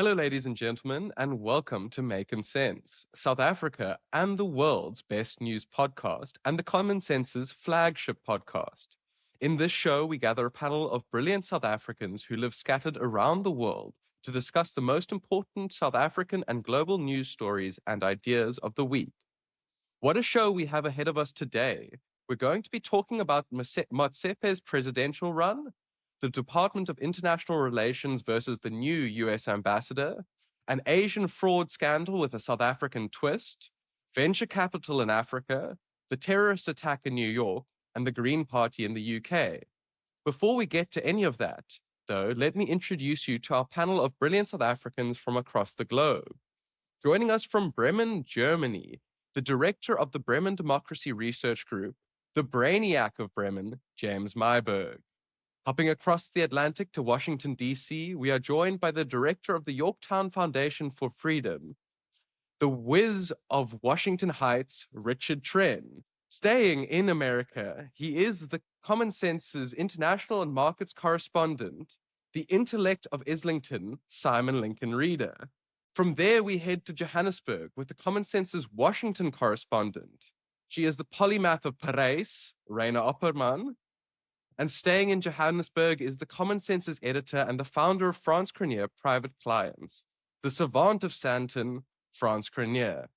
Hello, ladies and gentlemen, and welcome to Makin Sense, South Africa and the world's best news podcast, and the Common Sense's flagship podcast. In this show, we gather a panel of brilliant South Africans who live scattered around the world to discuss the most important South African and global news stories and ideas of the week. What a show we have ahead of us today. We're going to be talking about Motsepe's presidential run, the Department of International Relations versus the new US ambassador, an Asian fraud scandal with a South African twist, venture capital in Africa, the terrorist attack in New York, and the Green Party in the UK. Before we get to any of that, though, let me introduce you to our panel of brilliant South Africans from across the globe. Joining us from Bremen, Germany, the director of the Bremen Democracy Research Group, the brainiac of Bremen, James Myburgh. Hopping across the Atlantic to Washington, D.C., we are joined by the director of the Yorktown Foundation for Freedom, the whiz of Washington Heights, Richard Tren. Staying in America, he is the Common Sense's international and markets correspondent, the intellect of Islington, Simon Lincoln Reader. From there, we head to Johannesburg with the Common Sense's Washington correspondent. She is the polymath of Paris, Raina Opperman. And staying in Johannesburg is the Common Sense's editor and the founder of France Cranier Private Clients, the savant of Sandton, France Cranier.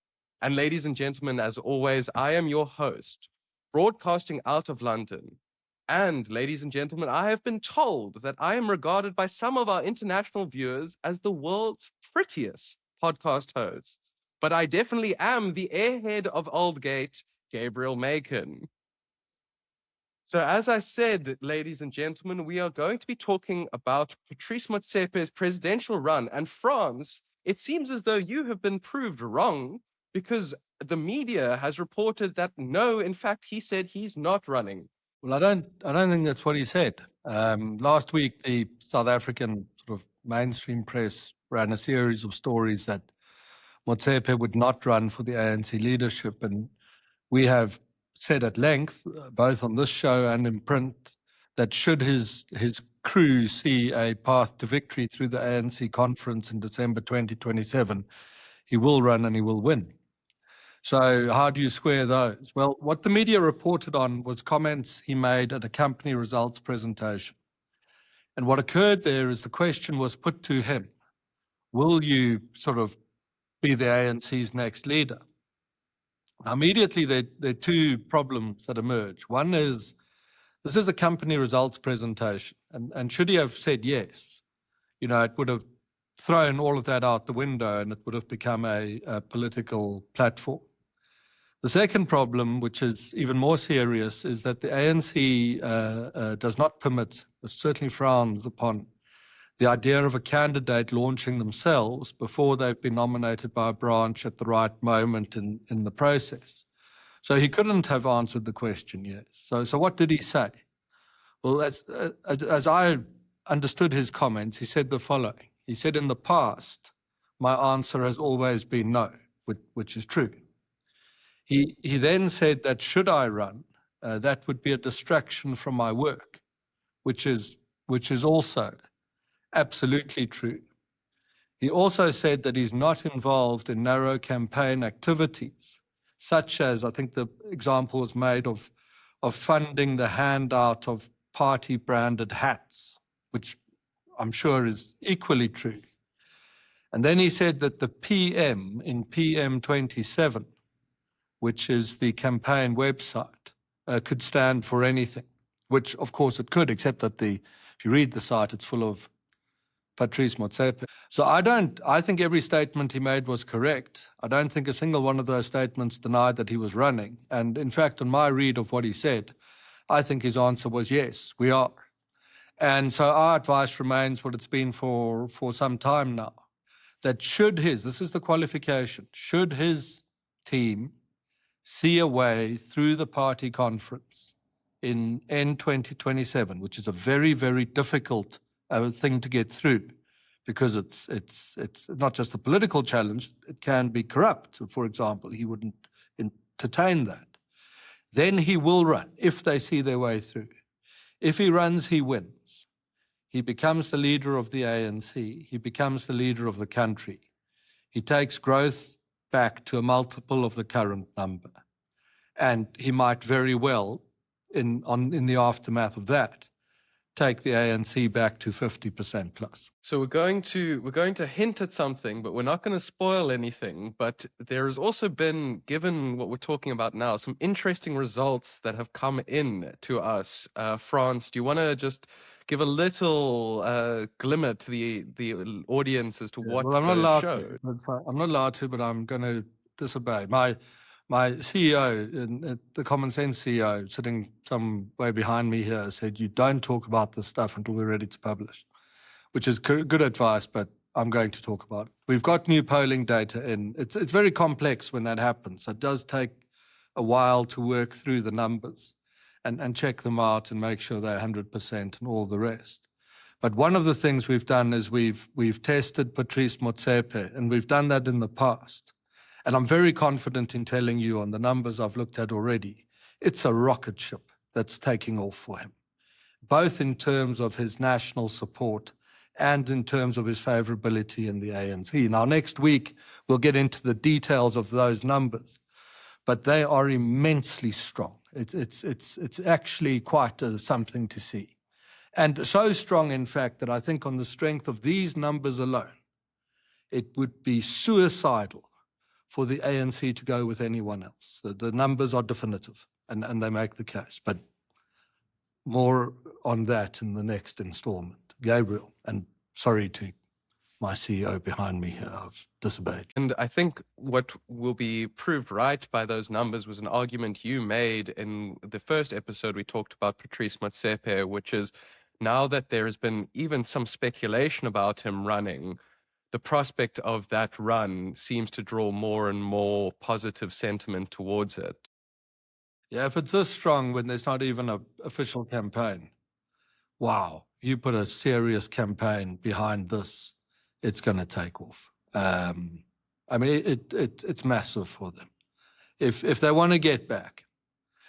And ladies and gentlemen, as always, I am your host, broadcasting out of London. And ladies and gentlemen, I have been told that I am regarded by some of our international viewers as the world's prettiest podcast host. But I definitely am the airhead of Aldgate, Gabriel Makin. So as I said, ladies and gentlemen, we are going to be talking about Patrice Motsepe's presidential run. And France, it seems as though you have been proved wrong because the media has reported that no, in fact, he said he's not running. Well, I don't think that's what he said. Last week, the South African sort of mainstream press ran a series of stories that Motsepe would not run for the ANC leadership, and we have said at length, both on this show and in print, that should his crew see a path to victory through the ANC conference in December 2027, he will run and he will win. So how do you square those? Well, what the media reported on was comments he made at a company results presentation. And what occurred there is the question was put to him, will you sort of be the ANC's next leader? Now, immediately, there are two problems that emerge. One is, this is a company results presentation. And should he have said yes, it would have thrown all of that out the window and it would have become a political platform. The second problem, which is even more serious, is that the ANC does not permit, certainly frowns upon, the idea of a candidate launching themselves before they've been nominated by a branch at the right moment in the process. So he couldn't have answered the question yes. So what did he say? Well, as I understood his comments, he said the following. He said, in the past, my answer has always been no, which is true. He then said that should I run, that would be a distraction from my work, which is also absolutely true. He also said that he's not involved in narrow campaign activities, such as, I think the example was made of funding the handout of party-branded hats, which I'm sure is equally true. And then he said that the PM in PM27, which is the campaign website, could stand for anything, which of course it could, except that if you read the site, it's full of Patrice Motsepe. So I think every statement he made was correct. I don't think a single one of those statements denied that he was running. And in fact, on my read of what he said, I think his answer was yes, we are. And so our advice remains what it's been for some time now, that this is the qualification, should his team see a way through the party conference in end 2027, which is a very, very difficult thing to get through, because it's not just a political challenge, it can be corrupt, for example. He wouldn't entertain that. Then he will run if they see their way through. If he runs, he wins. he becomes the leader of the ANC, he becomes the leader of the country. He takes growth back to a multiple of the current number. And he might very well, in the aftermath of that, take the ANC back to 50% plus. So we're going to hint at something, but we're not going to spoil anything. But there has also been, given what we're talking about now, some interesting results that have come in to us. France, do you want to just give a little glimmer to the audience as to what I'm not those allowed showed? I'm not allowed to, but I'm going to disobey. My CEO, the Common Sense CEO, sitting some way behind me here, said, you don't talk about this stuff until we're ready to publish, which is good advice, but I'm going to talk about it. We've got new polling data in. It's very complex when that happens. It does take a while to work through the numbers and check them out and make sure they're 100% and all the rest. But one of the things we've done is we've tested Patrice Motsepe, and we've done that in the past. And I'm very confident in telling you on the numbers I've looked at already, it's a rocket ship that's taking off for him, both in terms of his national support and in terms of his favorability in the ANC. Now, next week, we'll get into the details of those numbers, but they are immensely strong. It's actually quite something to see. And so strong, in fact, that I think on the strength of these numbers alone, it would be suicidal for the ANC to go with anyone else. The numbers are definitive, and they make the case. But more on that in the next installment. Gabriel, and sorry to my CEO behind me here, I've disobeyed. And I think what will be proved right by those numbers was an argument you made in the first episode we talked about Patrice Motsepe, which is now that there has been even some speculation about him running, the prospect of that run seems to draw more and more positive sentiment towards it. Yeah, if it's this strong when there's not even an official campaign, wow, you put a serious campaign behind this, it's going to take off. I mean, it's massive for them. If they want to get back.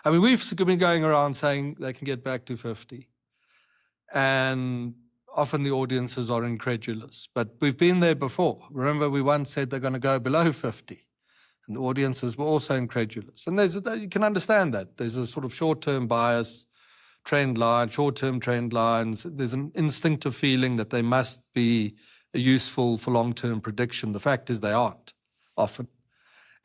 I mean, we've been going around saying they can get back to 50. And often the audiences are incredulous. But we've been there before. Remember, we once said they're going to go below 50. And the audiences were also incredulous. And you can understand that. There's a sort of short-term bias, short-term trend lines. There's an instinctive feeling that they must be useful for long-term prediction. The fact is they aren't, often.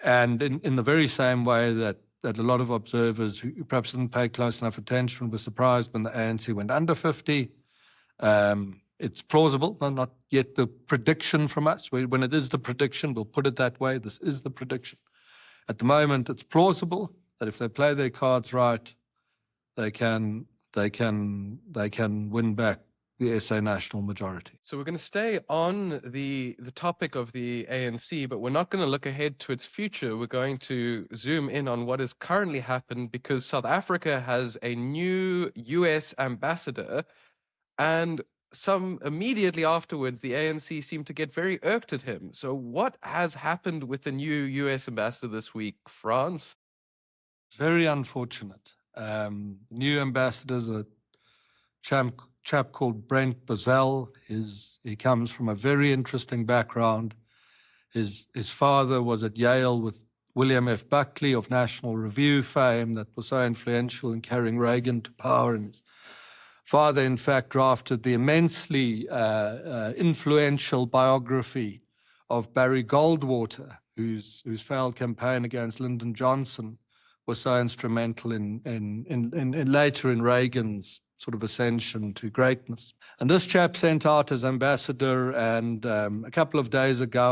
And in the very same way that a lot of observers who perhaps didn't pay close enough attention were surprised when the ANC went under 50. It's plausible, but not yet the prediction from us. When it is the prediction, we'll put it that way. This is the prediction. At the moment, it's plausible that if they play their cards right, they can win back the SA national majority. So we're going to stay on the topic of the ANC, but we're not going to look ahead to its future. We're going to zoom in on what has currently happened, because South Africa has a new US ambassador, and immediately afterwards, the ANC seemed to get very irked at him. So what has happened with the new US ambassador this week, France? Very unfortunate. New ambassador's a chap called Brent Bozzell. He comes from a very interesting background. His father was at Yale with William F. Buckley of National Review fame, that was so influential in carrying Reagan to power. And his father, in fact, drafted the immensely influential biography of Barry Goldwater, whose failed campaign against Lyndon Johnson was so instrumental in later in Reagan's sort of ascension to greatness. And this chap sent out as ambassador, and a couple of days ago,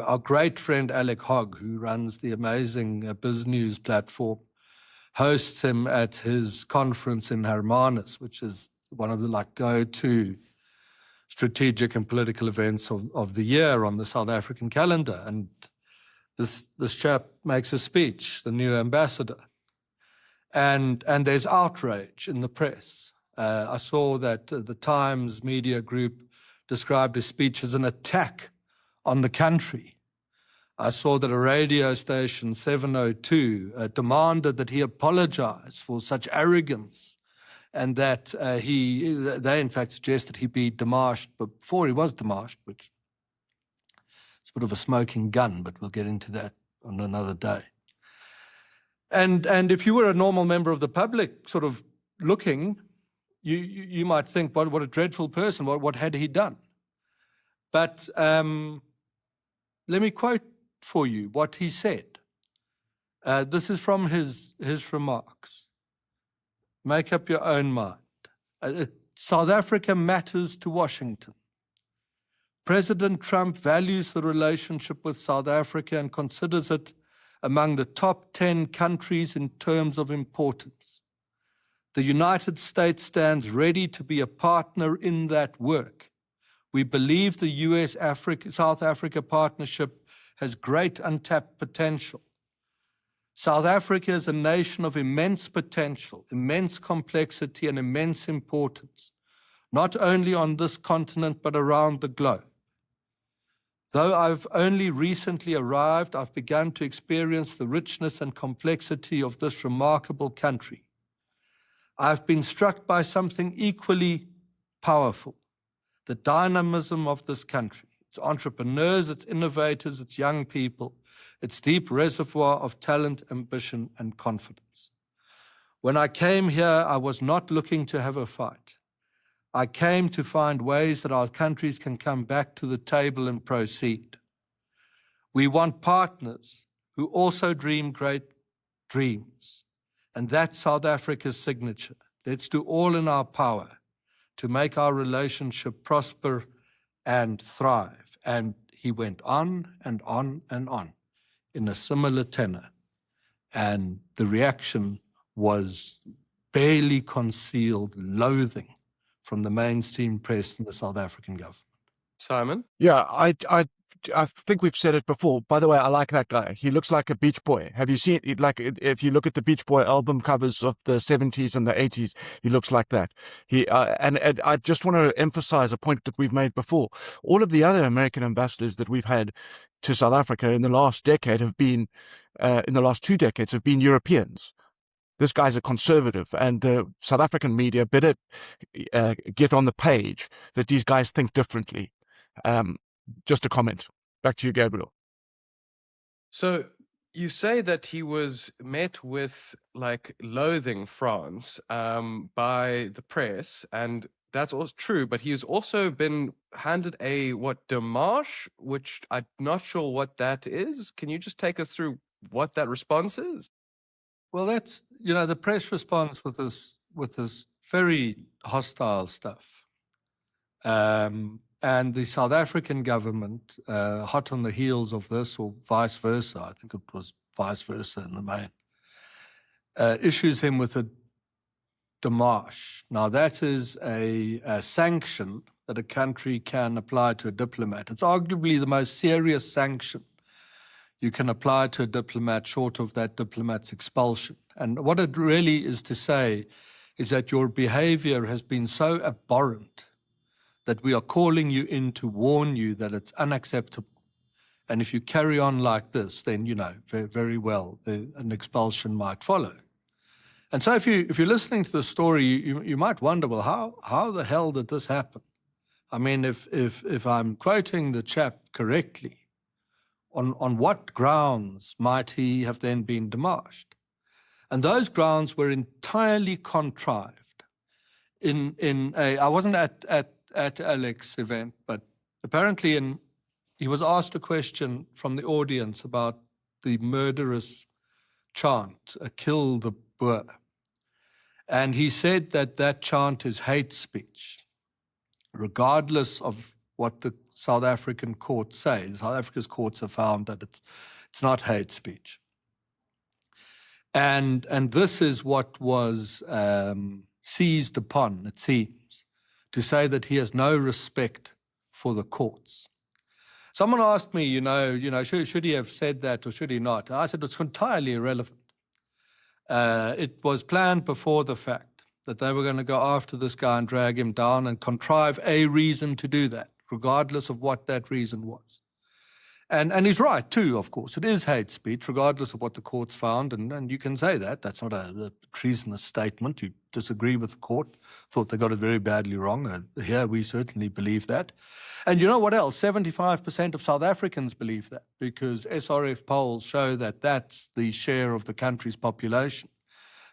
our great friend Alec Hogg, who runs the amazing BizNews platform, hosts him at his conference in Hermanus, which is one of the go-to strategic and political events of the year on the South African calendar. And this chap makes a speech, the new ambassador. And there's outrage in the press. I saw that the Times media group described his speech as an attack on the country. I saw that a radio station, 702, demanded that he apologize for such arrogance and that they in fact suggested he be demarched before he was demarched, which is a bit of a smoking gun, but we'll get into that on another day. And if you were a normal member of the public sort of looking, you might think, what a dreadful person, what had he done? But let me quote for you what he said. This is from his remarks. Make up your own mind. South Africa matters to Washington. President Trump values the relationship with South Africa and considers it among the top 10 countries in terms of importance. The United States stands ready to be a partner in that work. We believe the US-South Africa partnership has great untapped potential. South Africa is a nation of immense potential, immense complexity, and immense importance, not only on this continent, but around the globe. Though I've only recently arrived, I've begun to experience the richness and complexity of this remarkable country. I've been struck by something equally powerful, the dynamism of this country, its entrepreneurs, its innovators, its young people, its deep reservoir of talent, ambition, and confidence. When I came here, I was not looking to have a fight. I came to find ways that our countries can come back to the table and proceed. We want partners who also dream great dreams. And that's South Africa's signature. Let's do all in our power to make our relationship prosper and thrive. And he went on and on and on in a similar tenor. And the reaction was barely concealed loathing from the mainstream press and the South African government. Simon? Yeah, I think we've said it before. By the way, I like that guy. He looks like a Beach Boy. Have you seen it? Like, if you look at the Beach Boy album covers of the 70s and the 80s, he looks like that. And I just want to emphasize a point that we've made before. All of the other American ambassadors that we've had to South Africa in the last decade have been, in the last 2 decades, have been Europeans. This guy's a conservative, and the South African media better get on the page that these guys think differently. Just a comment. Back to you, Gabriel. So you say that he was met with like loathing France by the press, and that's also true, but he's also been handed a démarche, which I'm not sure what that is. Can you just take us through what that response is? Well, that's, the press responds with this very hostile stuff. And the South African government, hot on the heels of this, or vice versa, I think it was vice versa in the main, issues him with a démarche. Now, that is a sanction that a country can apply to a diplomat. It's arguably the most serious sanction you can apply to a diplomat short of that diplomat's expulsion. And what it really is to say is that your behavior has been so abhorrent that we are calling you in to warn you that it's unacceptable. And if you carry on like this, then, very, very well, an expulsion might follow. And so if you're listening to the story, you might wonder, well, how the hell did this happen? I mean, if I'm quoting the chap correctly, on what grounds might he have then been démarched? And those grounds were entirely contrived. I wasn't at Alex's event, but apparently he was asked a question from the audience about the murderous chant, "Kill the Boer." And he said that chant is hate speech, regardless of what the South African courts say. South Africa's courts have found that it's not hate speech. And this is what was seized upon, it seems, to say that he has no respect for the courts. Someone asked me, should he have said that or should he not? And I said it's entirely irrelevant. It was planned before the fact that they were going to go after this guy and drag him down and contrive a reason to do that, regardless of what that reason was. And he's right too, of course. It is hate speech, regardless of what the court's found. And you can say that. That's not a treasonous statement. You disagree with the court, thought they got it very badly wrong. Here we certainly believe that. And you know what else? 75% of South Africans believe that, because SRF polls show that that's the share of the country's population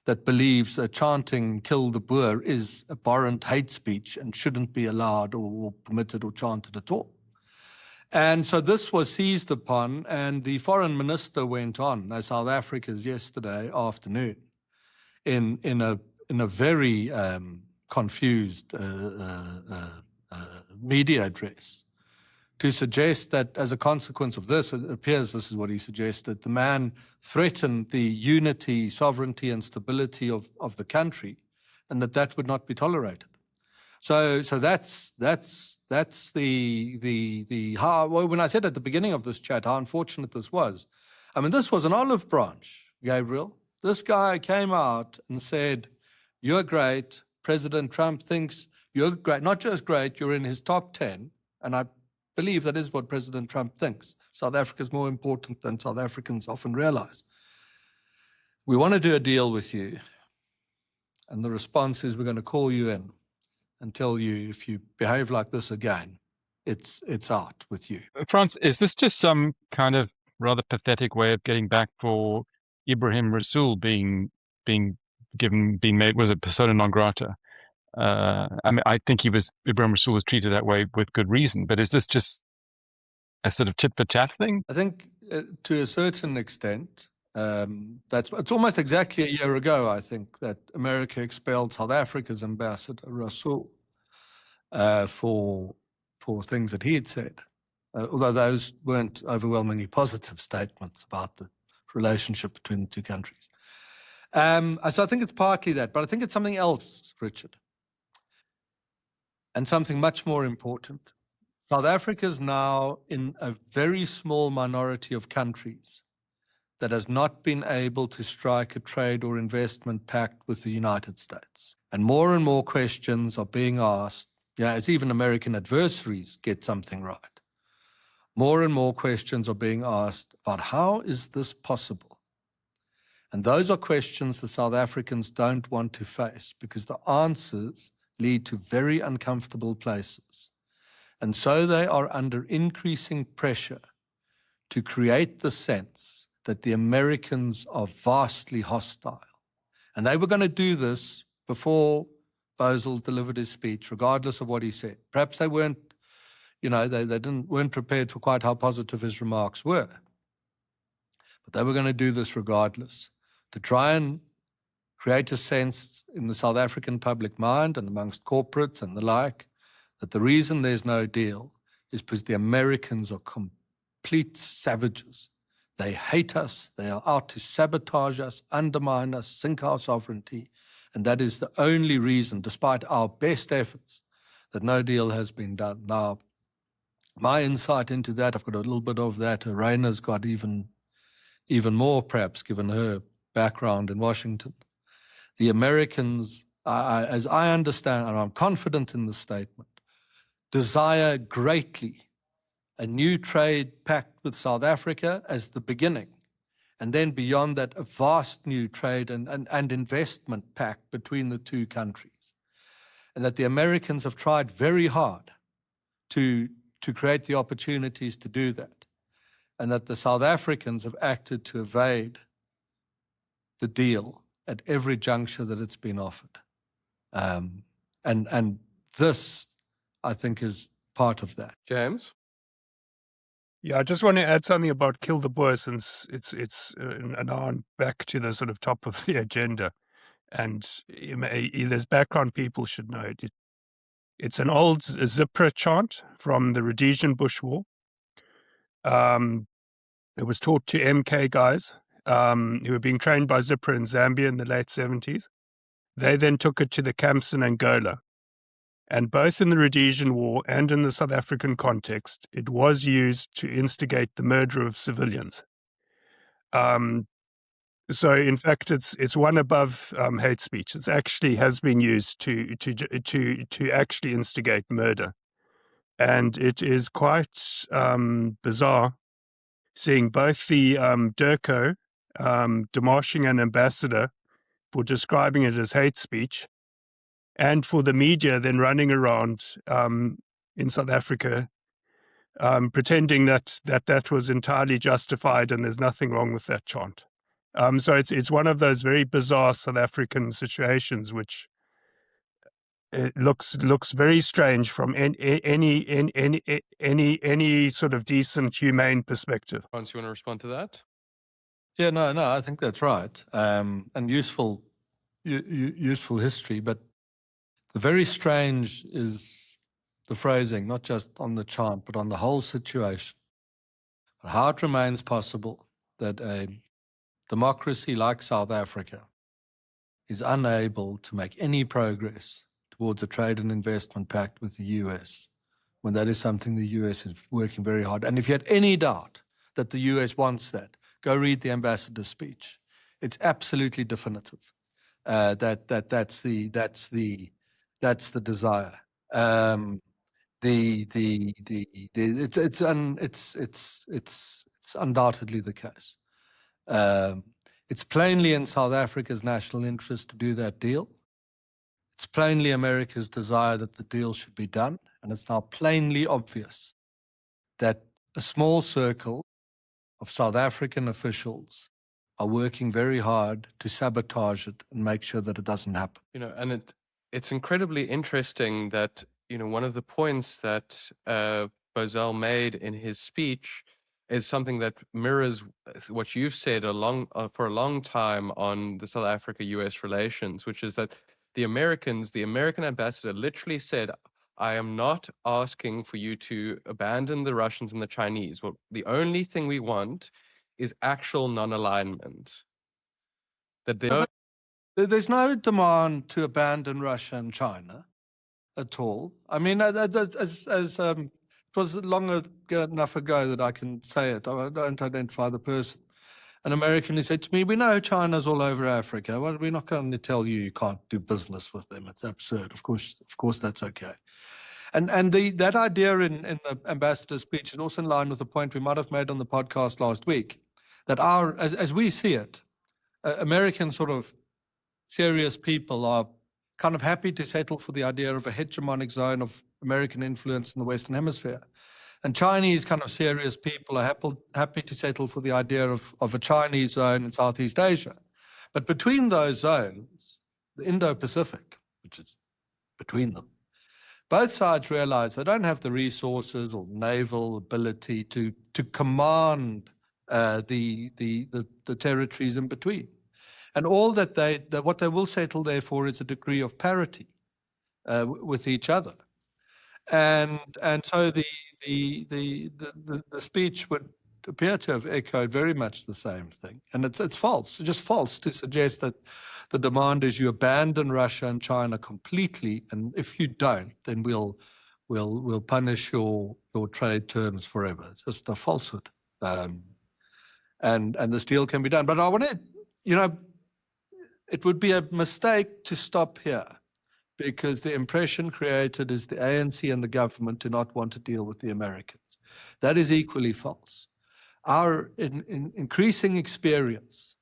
that believes chanting "kill the Boer" is abhorrent hate speech and shouldn't be allowed or permitted or chanted at all. And so this was seized upon, and the foreign minister went on, as South Africa's yesterday afternoon, in a very confused media address, to suggest that as a consequence of this, it appears this is what he suggested, the man threatened the unity, sovereignty, and stability of the country, and that would not be tolerated. So that's the how. Well, when I said at the beginning of this chat how unfortunate this was, I mean, this was an olive branch, Gabriel. This guy came out and said, "You're great. President Trump thinks you're great. Not just great, you're in his top 10." And I believe that is what President Trump thinks. South Africa is more important than South Africans often realize. We want to do a deal with you. And the response is, we're going to call you in and tell you, if you behave like this again, it's out with you. Frans, is this just some kind of rather pathetic way of getting back for Ibrahim Rasool being made, was it persona non grata? I mean, I think Ibrahim Rasool was treated that way with good reason, but is this just a sort of tit for tat thing? I think to a certain extent, it's almost exactly a year ago, I think, that America expelled South Africa's ambassador, Rasool, for things that he had said, although those weren't overwhelmingly positive statements about the relationship between the two countries. So I think it's partly that, but I think it's something else, Richard, and something much more important. South Africa is now in a very small minority of countries that has not been able to strike a trade or investment pact with the United States. And more questions are being asked, as even American adversaries get something right. More and more questions are being asked about how is this possible? And those are questions the South Africans don't want to face, because the answers lead to very uncomfortable places. And so they are under increasing pressure to create the sense that the Americans are vastly hostile. And they were going to do this before Bozzell delivered his speech, regardless of what he said. Perhaps they weren't, weren't prepared for quite how positive his remarks were. But they were going to do this regardless, to try and create a sense in the South African public mind and amongst corporates and the like, that the reason there's no deal is because the Americans are complete savages. They hate us. They are out to sabotage us, undermine us, sink our sovereignty. And that is the only reason, despite our best efforts, that no deal has been done. Now, my insight into that, I've got a little bit of that. Raina's got even more, perhaps, given her background in Washington. The Americans, as I understand, and I'm confident in the statement, desire greatly a new trade pact with South Africa as the beginning, and then beyond that, a vast new trade and investment pact between the two countries. And that the Americans have tried very hard to create the opportunities to do that, and that the South Africans have acted to evade the deal at every juncture that it's been offered. And this, I think, is part of that. James? Yeah, I just want to add something about Kill the Boer, since it's now back to the sort of top of the agenda. And there's background people should know it. It's an old Zipra chant from the Rhodesian Bush War. It was taught to MK guys who were being trained by Zipra in Zambia in the late 70s. They then took it to the camps in Angola. And both in the Rhodesian War and in the South African context, it was used to instigate the murder of civilians. So, in fact, it's one above hate speech. It actually has been used to actually instigate murder, and it is quite bizarre seeing both the Durko demolishing an ambassador for describing it as hate speech, and for the media then running around in South Africa pretending that was entirely justified and there's nothing wrong with that chant. So it's one of those very bizarre South African situations which it looks very strange from any sort of decent, humane perspective. Hans, you want to respond to that? Yeah, no, I think that's right, and useful history. But the very strange is the phrasing, not just on the chant, but on the whole situation. How it remains possible that a democracy like South Africa is unable to make any progress towards a trade and investment pact with the US, when that is something the US is working very hard. And if you had any doubt that the US wants that, go read the ambassador's speech. It's absolutely definitive. That's the desire. It's undoubtedly the case. It's plainly in South Africa's national interest to do that deal. It's plainly America's desire that the deal should be done, and it's now plainly obvious that a small circle of South African officials are working very hard to sabotage it and make sure that it doesn't happen. And it's incredibly interesting that, one of the points that Bozzell made in his speech is something that mirrors what you've said for a long time on the South Africa-US relations, which is that the American ambassador literally said, I am not asking for you to abandon the Russians and the Chinese. Well, the only thing we want is actual non-alignment. There's no demand to abandon Russia and China at all. I mean, it was long enough ago that I can say it. I don't identify the person. An American who said to me, we know China's all over Africa. Well, we're not going to tell you can't do business with them. It's absurd. Of course, that's okay. And that idea in the ambassador's speech is also in line with the point we might have made on the podcast last week, that as we see it, American sort of serious people are kind of happy to settle for the idea of a hegemonic zone of American influence in the Western Hemisphere. And Chinese kind of serious people are happy to settle for the idea of a Chinese zone in Southeast Asia. But between those zones, the Indo-Pacific, which is between them, both sides realize they don't have the resources or naval ability to command the territories in between. And all what they will settle there for is a degree of parity with each other. And so the speech would appear to have echoed very much the same thing. And it's false. It's just false to suggest that the demand is you abandon Russia and China completely, and if you don't, then we'll punish your trade terms forever. It's just a falsehood. And this deal can be done. But I want to, it would be a mistake to stop here, because the impression created is the ANC and the government do not want to deal with the Americans. That is equally false. Our increasing experience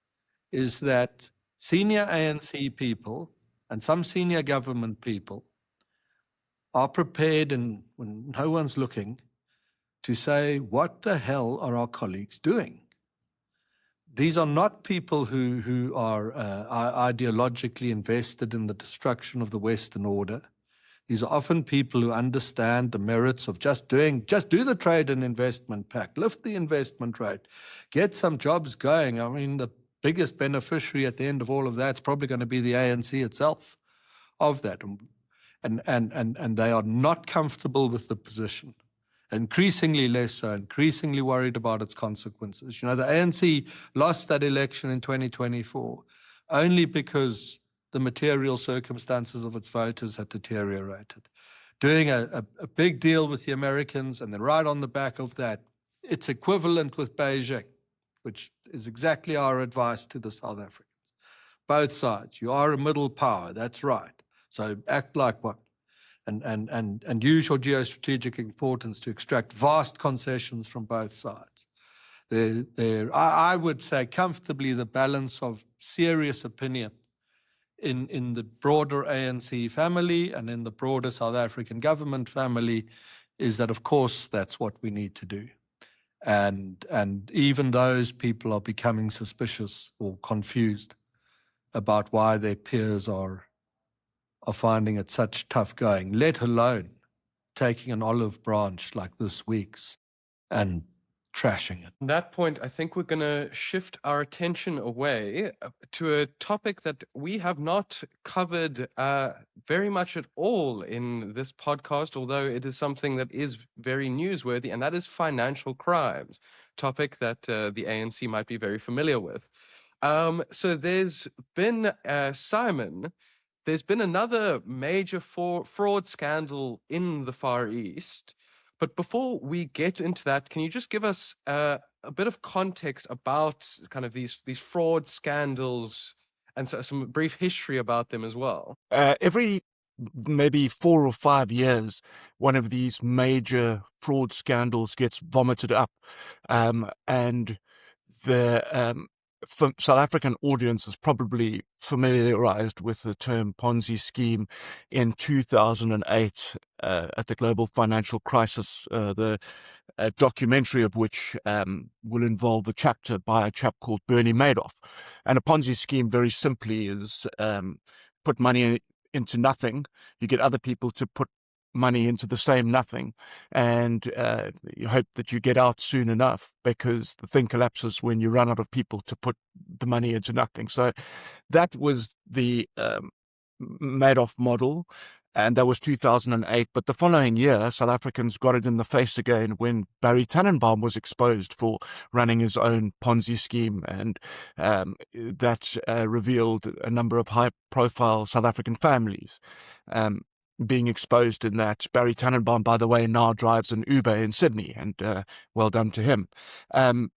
is that senior ANC people and some senior government people are prepared, and when no one's looking, to say, what the hell are our colleagues doing? These are not people who are ideologically invested in the destruction of the Western order. These are often people who understand the merits of just do the trade and investment pact, lift the investment rate, get some jobs going. I mean, the biggest beneficiary at the end of all of that is probably going to be the ANC itself of that. And they are not comfortable with the position. Increasingly less so, increasingly worried about its consequences. The ANC lost that election in 2024 only because the material circumstances of its voters had deteriorated. Doing a big deal with the Americans, and then right on the back of that, it's equivalent with Beijing, which is exactly our advice to the South Africans. Both sides, you are a middle power, that's right. So act like one. And use your geostrategic importance to extract vast concessions from both sides. I would say comfortably the balance of serious opinion in the broader ANC family and in the broader South African government family is that, of course, that's what we need to do. And even those people are becoming suspicious or confused about why their peers are finding it such tough going, let alone taking an olive branch like this week's and trashing it. On that point, I think we're going to shift our attention away to a topic that we have not covered very much at all in this podcast, although it is something that is very newsworthy, and that is financial crimes, topic that the ANC might be very familiar with. So there's been, Simon, there's been another major fraud scandal in the Far East. But before we get into that, can you just give us a bit of context about kind of these fraud scandals and some brief history about them as well? Every maybe 4 or 5 years, one of these major fraud scandals gets vomited up, and the South African audience is probably familiarized with the term Ponzi scheme. In 2008, at the global financial crisis, the documentary of which will involve a chapter by a chap called Bernie Madoff. And a Ponzi scheme, very simply, is put money into nothing. You get other people to put money into the same nothing, and you hope that you get out soon enough, because the thing collapses when you run out of people to put the money into nothing. So that was the Madoff model, and that was 2008. But the following year, South Africans got it in the face again when Barry Tannenbaum was exposed for running his own Ponzi scheme, and that revealed a number of high-profile South African families being exposed in that. Barry Tannenbaum, by the way, now drives an Uber in Sydney, and well done to him. In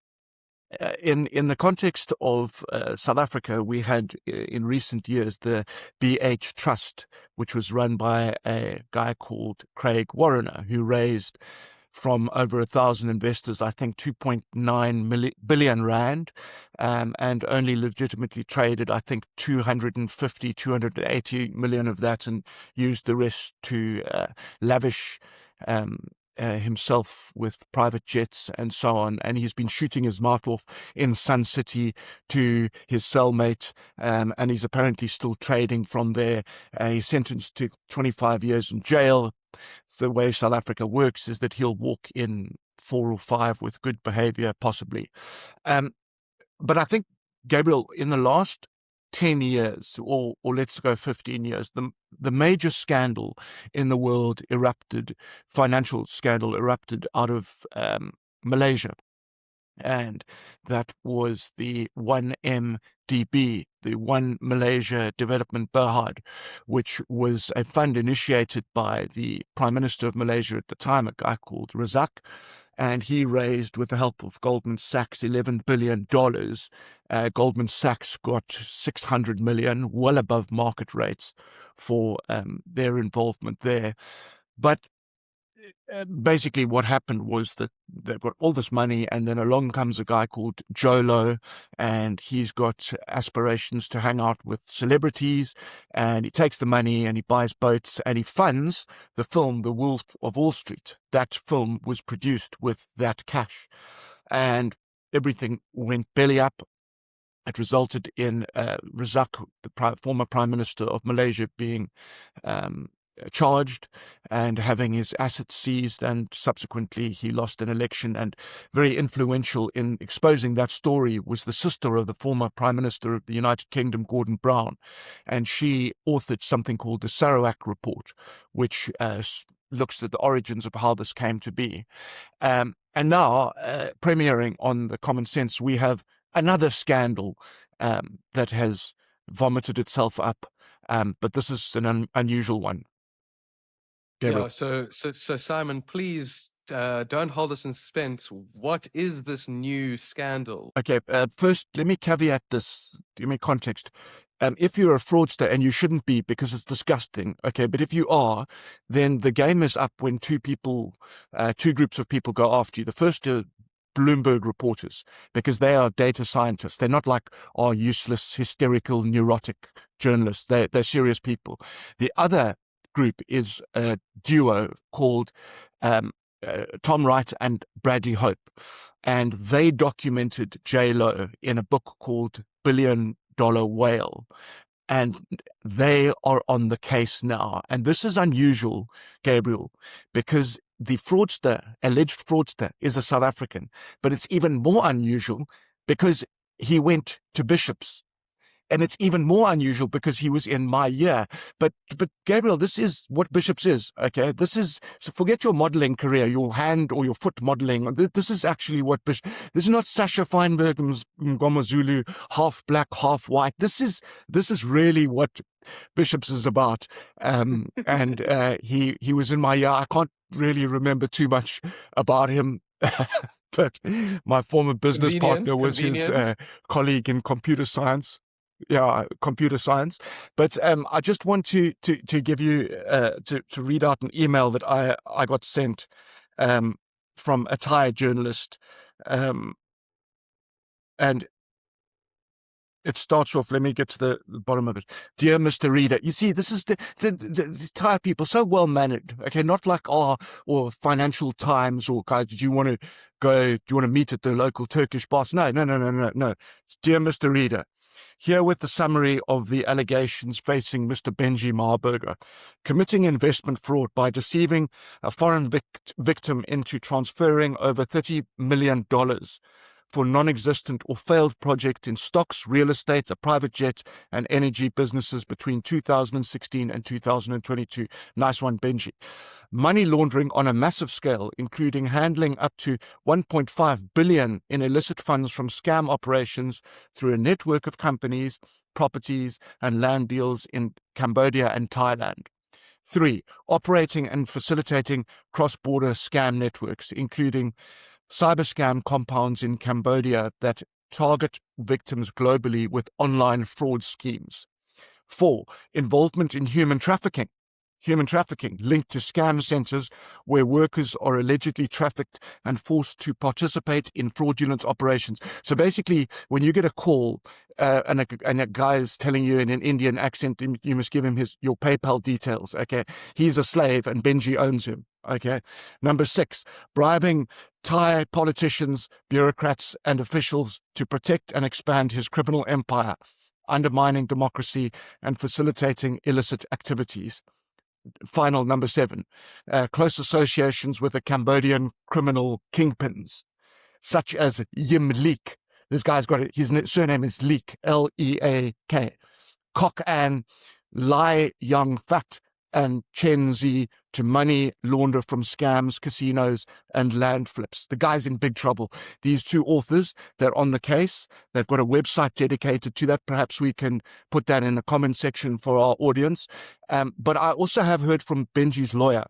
the context of South Africa, we had in recent years the BH Trust, which was run by a guy called Craig Warrener, who raised from over 1,000 investors, I think 2.9 billion rand, and only legitimately traded, I think, 280 million of that, and used the rest to lavish himself with private jets and so on. And he's been shooting his mouth off in Sun City to his cellmate, and he's apparently still trading from there. He's sentenced to 25 years in jail. The way South Africa works is that he'll walk in 4 or 5 with good behavior, possibly. But I think, Gabriel, in the last 10 years, or let's go 15 years, the major scandal in the world erupted, financial scandal erupted out of Malaysia. And that was the 1MDB, the One Malaysia Development Berhad, which was a fund initiated by the Prime Minister of Malaysia at the time, a guy called Razak. And he raised, with the help of Goldman Sachs, $11 billion. Goldman Sachs got 600 million, well above market rates for their involvement there. But basically what happened was that they've got all this money, and then along comes a guy called Jolo, and he's got aspirations to hang out with celebrities, and he takes the money and he buys boats, and he funds the film The Wolf of Wall Street. That film was produced with that cash, and everything went belly up. It resulted in Razak, the former Prime Minister of Malaysia, being charged and having his assets seized, and subsequently he lost an election. And very influential in exposing that story was the sister of the former Prime Minister of the United Kingdom, Gordon Brown, and she authored something called the Sarawak Report, which looks at the origins of how this came to be. And now, premiering on the Common Sense, we have another scandal that has vomited itself up, but this is an unusual one. Gabriel. Yeah, so Simon, please don't hold us in suspense. What is this new scandal? Okay, first, let me caveat this, give me context. If you're a fraudster, and you shouldn't be because it's disgusting, okay, but if you are, then the game is up when two groups of people go after you. The first are Bloomberg reporters, because they are data scientists. They're not like our useless, hysterical, neurotic journalists. They're serious people. The other group is a duo called Tom Wright and Bradley Hope, and they documented J-Lo in a book called $1 Billion Whale, and they are on the case now. And this is unusual, Gabriel, because the fraudster, alleged fraudster, is a South African, but it's even more unusual because he went to Bishops. And it's even more unusual because he was in my year. But Gabriel, this is what Bishops is, okay? This is, so forget your modeling career, your hand or your foot modeling. This is actually what this is not Sasha Feinberg's Ngoma Zulu, half black, half white. This is really what Bishops is about. He was in my year. I can't really remember too much about him. But my former business partner was his colleague in computer science. Yeah, computer science. But I just want to give you to read out an email that I got sent from a Thai journalist, and it starts off. Let me get to the bottom of it. Dear Mr. Reader, you see, this is the Thai people, so well mannered. Okay, not like our or Financial Times or guys. Do you want to meet at the local Turkish boss? No. Dear Mr. Reader, here with the summary of the allegations facing Mr. Benji Marburger, committing investment fraud by deceiving a foreign victim into transferring over $30 million for non-existent or failed projects in stocks, real estate, a private jet, and energy businesses between 2016 and 2022. Nice one, Benji. Money laundering on a massive scale, including handling up to 1.5 billion in illicit funds from scam operations through a network of companies, properties, and land deals in Cambodia and Thailand. 3. Operating and facilitating cross-border scam networks, including cyber scam compounds in Cambodia that target victims globally with online fraud schemes. 4. Involvement in human trafficking linked to scam centers where workers are allegedly trafficked and forced to participate in fraudulent operations. So basically, when you get a call and a guy is telling you in an Indian accent, you must give him your PayPal details, okay? He's a slave and Benji owns him, okay? Number 6, bribing Thai politicians, bureaucrats, and officials to protect and expand his criminal empire, undermining democracy and facilitating illicit activities. Final, number 7, close associations with the Cambodian criminal kingpins, such as Yim Leek. This guy's his surname is Leek, L-E-A-K. Kok An, Lai Young Fat, and Chen Zi to money launder from scams, casinos, and land flips. The guy's in big trouble. These 2 authors, they're on the case. They've got a website dedicated to that. Perhaps we can put that in the comment section for our audience. But I also have heard from Benji's lawyer.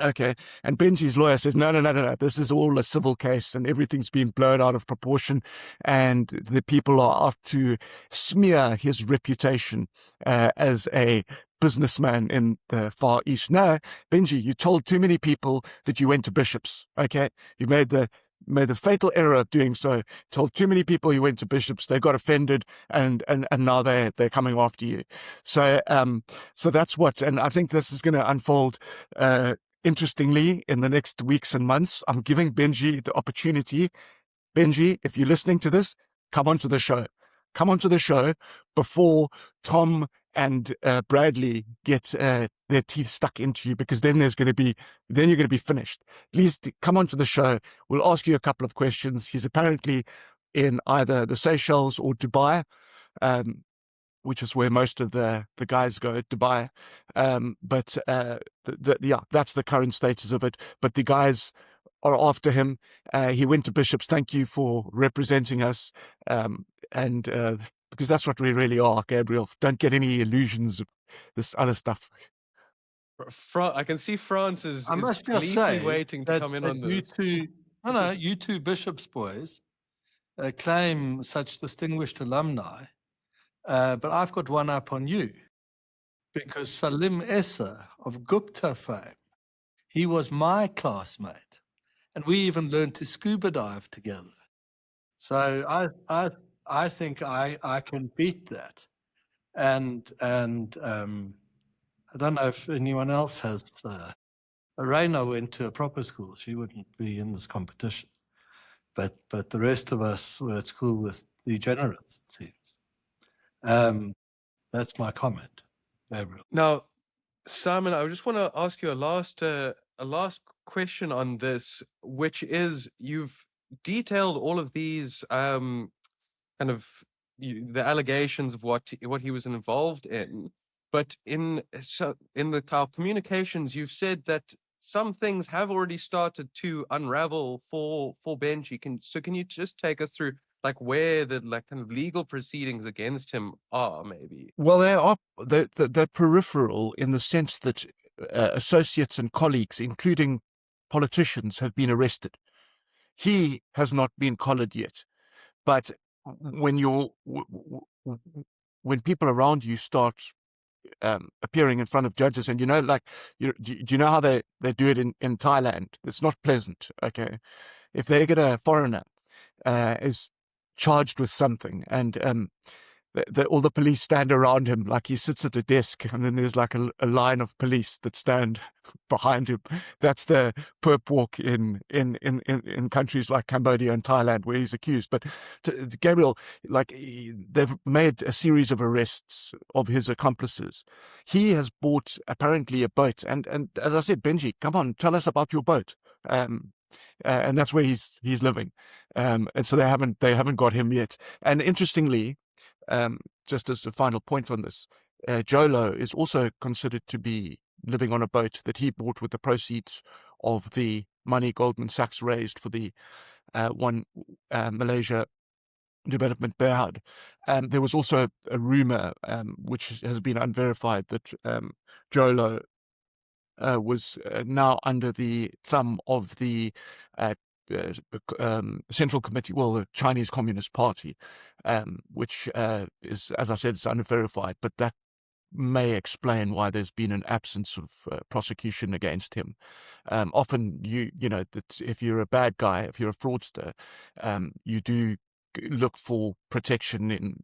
Okay, and Benji's lawyer says, no, this is all a civil case and everything's been blown out of proportion and the people are out to smear his reputation as a businessman in the Far East. No, Benji, you told too many people that you went to Bishops, okay? You made the fatal error of doing so. Told too many people you went to Bishops. They got offended, and now they're coming after you. So that's what, and I think this is going to unfold interestingly in the next weeks and months. I'm giving Benji the opportunity. Benji, if you're listening to this, come onto the show. Come onto the show before Tom and Bradley get their teeth stuck into you, because then you're going to be finished. At least come onto the show. We'll ask you a couple of questions. He's apparently in either the Seychelles or Dubai, which is where most of the guys go, Dubai. But that's the current status of it. But the guys are after him. He went to Bishops. Thank you for representing us. Because that's what we really are, Gabriel. Don't get any illusions of this other stuff. I can see France is just gleefully waiting to come in on this. You two Bishops boys claim such distinguished alumni, but I've got one up on you, because Salim Essa of Gupta fame, he was my classmate and we even learned to scuba dive together. So I think I can beat that, and I don't know if anyone else has. Raina went to a proper school; she wouldn't be in this competition. But the rest of us were at school with degenerates, it seems. That's my comment, Gabriel. Now, Simon, I just want to ask you a last question on this, which is you've detailed all of these kind of the allegations of what he was involved in, but in our communications, you've said that some things have already started to unravel for Benji. Can you just take us through like where the like kind of legal proceedings against him are, maybe? Well, they're peripheral in the sense that associates and colleagues, including politicians, have been arrested. He has not been collared yet, but when when people around you start appearing in front of judges, and do you know how they do it in Thailand? It's not pleasant. Okay, if they get a foreigner is charged with something, and all the police stand around him like he sits at a desk, and then there's like a line of police that stand behind him. That's the perp walk in countries like Cambodia and Thailand where he's accused. But Gabriel, they've made a series of arrests of his accomplices. He has bought apparently a boat, and as I said, Benji, come on, tell us about your boat. And that's where he's living, and so they haven't got him yet. And interestingly, just as a final point on this, Jolo is also considered to be living on a boat that he bought with the proceeds of the money Goldman Sachs raised for the One Malaysia Development Berhad. There was also a rumor, which has been unverified, that Jolo was now under the thumb of the Central Committee, well, the Chinese Communist Party, which is, as I said, it's unverified, but that may explain why there's been an absence of prosecution against him. Often, that if you're a bad guy, if you're a fraudster, you do look for protection in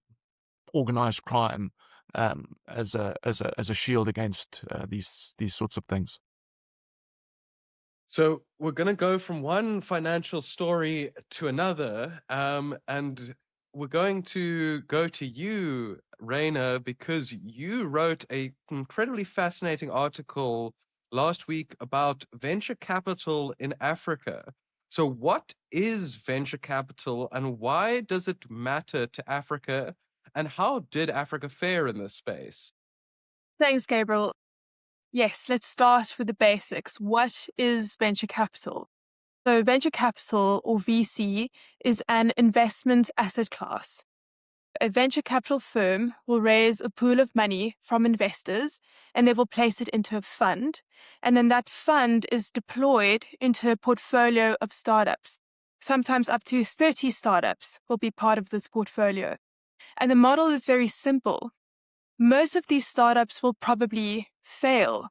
organized crime as a shield against these sorts of things. So we're going to go from one financial story to another, and we're going to go to you, Raina, because you wrote an incredibly fascinating article last week about venture capital in Africa. So what is venture capital, and why does it matter to Africa, and how did Africa fare in this space? Thanks, Gabriel. Yes, let's start with the basics. What is venture capital? So venture capital, or VC, is an investment asset class. A venture capital firm will raise a pool of money from investors, and they will place it into a fund. And then that fund is deployed into a portfolio of startups. Sometimes up to 30 startups will be part of this portfolio. And the model is very simple. Most of these startups will probably fail,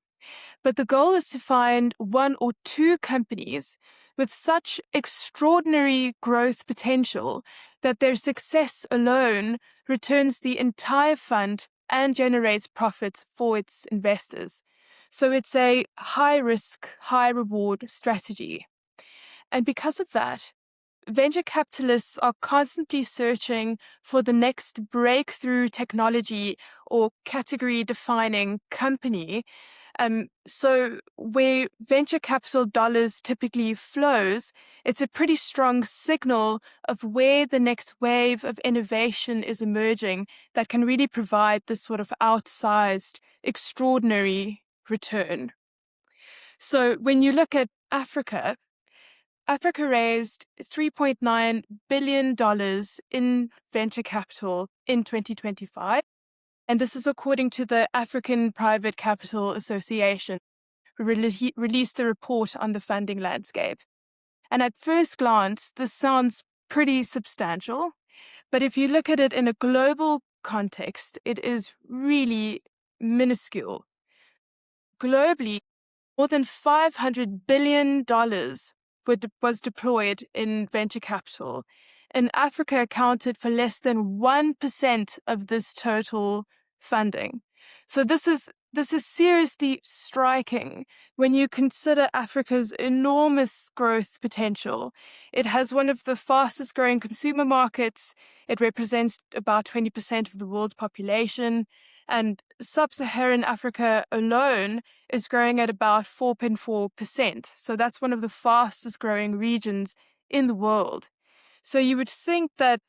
but the goal is to find one or two companies with such extraordinary growth potential that their success alone returns the entire fund and generates profits for its investors. So it's a high-risk, high-reward strategy. And because of that, venture capitalists are constantly searching for the next breakthrough technology or category-defining company. So where venture capital dollars typically flows, it's a pretty strong signal of where the next wave of innovation is emerging that can really provide this sort of outsized, extraordinary return. So when you look at Africa raised $3.9 billion in venture capital in 2025. And this is according to the African Private Capital Association, who released a report on the funding landscape. And at first glance, this sounds pretty substantial. But if you look at it in a global context, it is really minuscule. Globally, more than $500 billion was deployed in venture capital, and Africa accounted for less than 1% of this total funding. So this is seriously striking when you consider Africa's enormous growth potential. It has one of the fastest growing consumer markets. It represents about 20% of the world's population, and sub-Saharan Africa alone is growing at about 4.4%. So that's one of the fastest growing regions in the world. So you would think that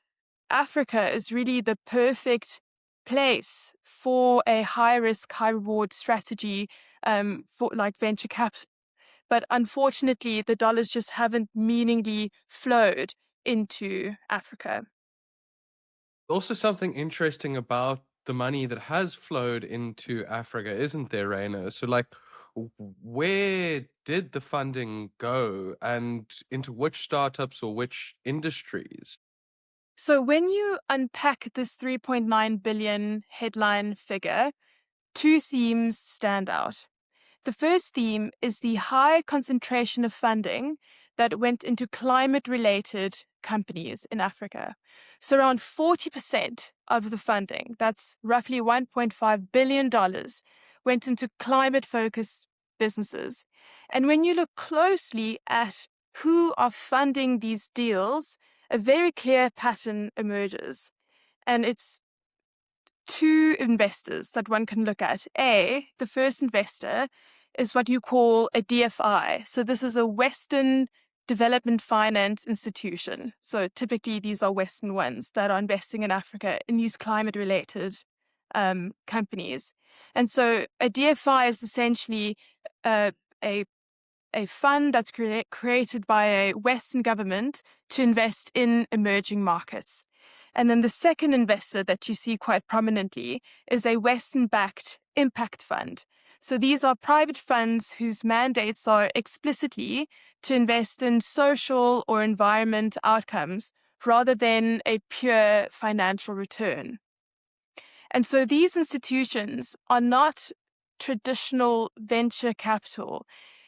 Africa is really the perfect place for a high-risk, high-reward strategy for like venture capital. But unfortunately, the dollars just haven't meaningfully flowed into Africa. Also, something interesting about the money that has flowed into Africa, isn't there, Raina? So, like, where did the funding go, and into which startups or which industries? So when you unpack this 3.9 billion headline figure, two themes stand out. The first theme is the high concentration of funding that went into climate-related companies in Africa. So around 40% of the funding, that's roughly $1.5 billion, went into climate-focused businesses. And when you look closely at who are funding these deals, a very clear pattern emerges. And it's two investors that one can look at. The first investor is what you call a DFI. So this is a Western development finance institution. So typically these are Western ones that are investing in Africa in these climate-related companies. And so a DFI is essentially a fund that's created by a Western government to invest in emerging markets. And then the second investor that you see quite prominently is a Western-backed impact fund. So these are private funds whose mandates are explicitly to invest in social or environment outcomes rather than a pure financial return. And so these institutions are not traditional venture capital.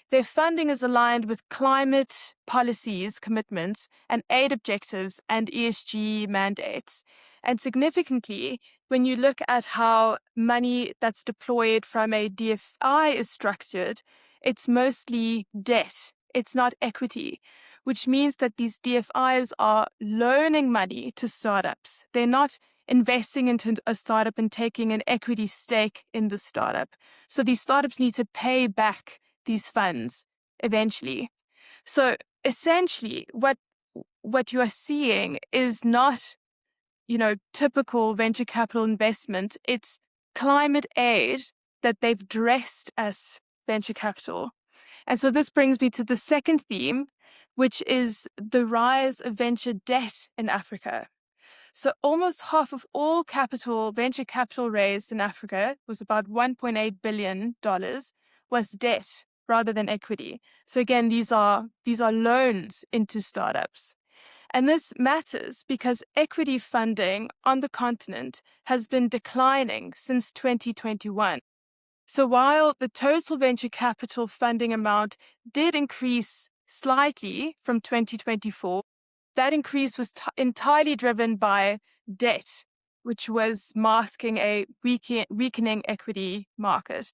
Their funding is aligned with climate policies, commitments, and aid objectives and ESG mandates. And significantly, when you look at how money that's deployed from a DFI is structured, it's mostly debt. It's not equity, which means that these DFIs are loaning money to startups. They're not investing into a startup and taking an equity stake in the startup. So these startups need to pay back these funds eventually. So essentially what you are seeing is not, typical venture capital investment. It's climate aid that they've dressed as venture capital. And so this brings me to the second theme, which is the rise of venture debt in Africa. So almost half of all venture capital raised in Africa was about $1.8 billion was debt rather than equity. So again, these are loans into startups. And this matters because equity funding on the continent has been declining since 2021. So while the total venture capital funding amount did increase slightly from 2024, that increase was entirely driven by debt, which was masking a weakening equity market.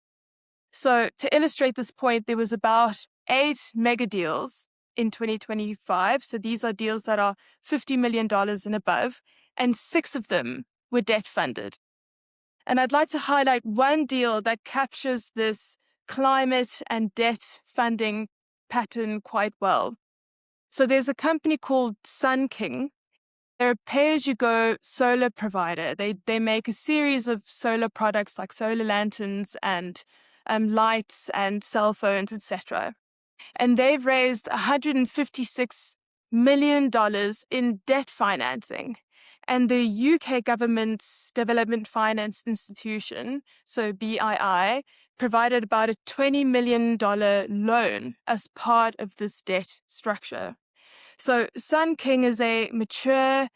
So to illustrate this point, there was about 8 mega deals in 2025. So these are deals that are $50 million and above, and 6 of them were debt funded. And I'd like to highlight one deal that captures this climate and debt funding pattern quite well. So there's a company called Sun King. They're a pay-as-you-go solar provider. They make a series of solar products like solar lanterns and lights and cell phones, etc. And they've raised $156 million in debt financing. And the UK government's Development Finance Institution, so BII, provided about a $20 million loan as part of this debt structure. So Sun King is a mature,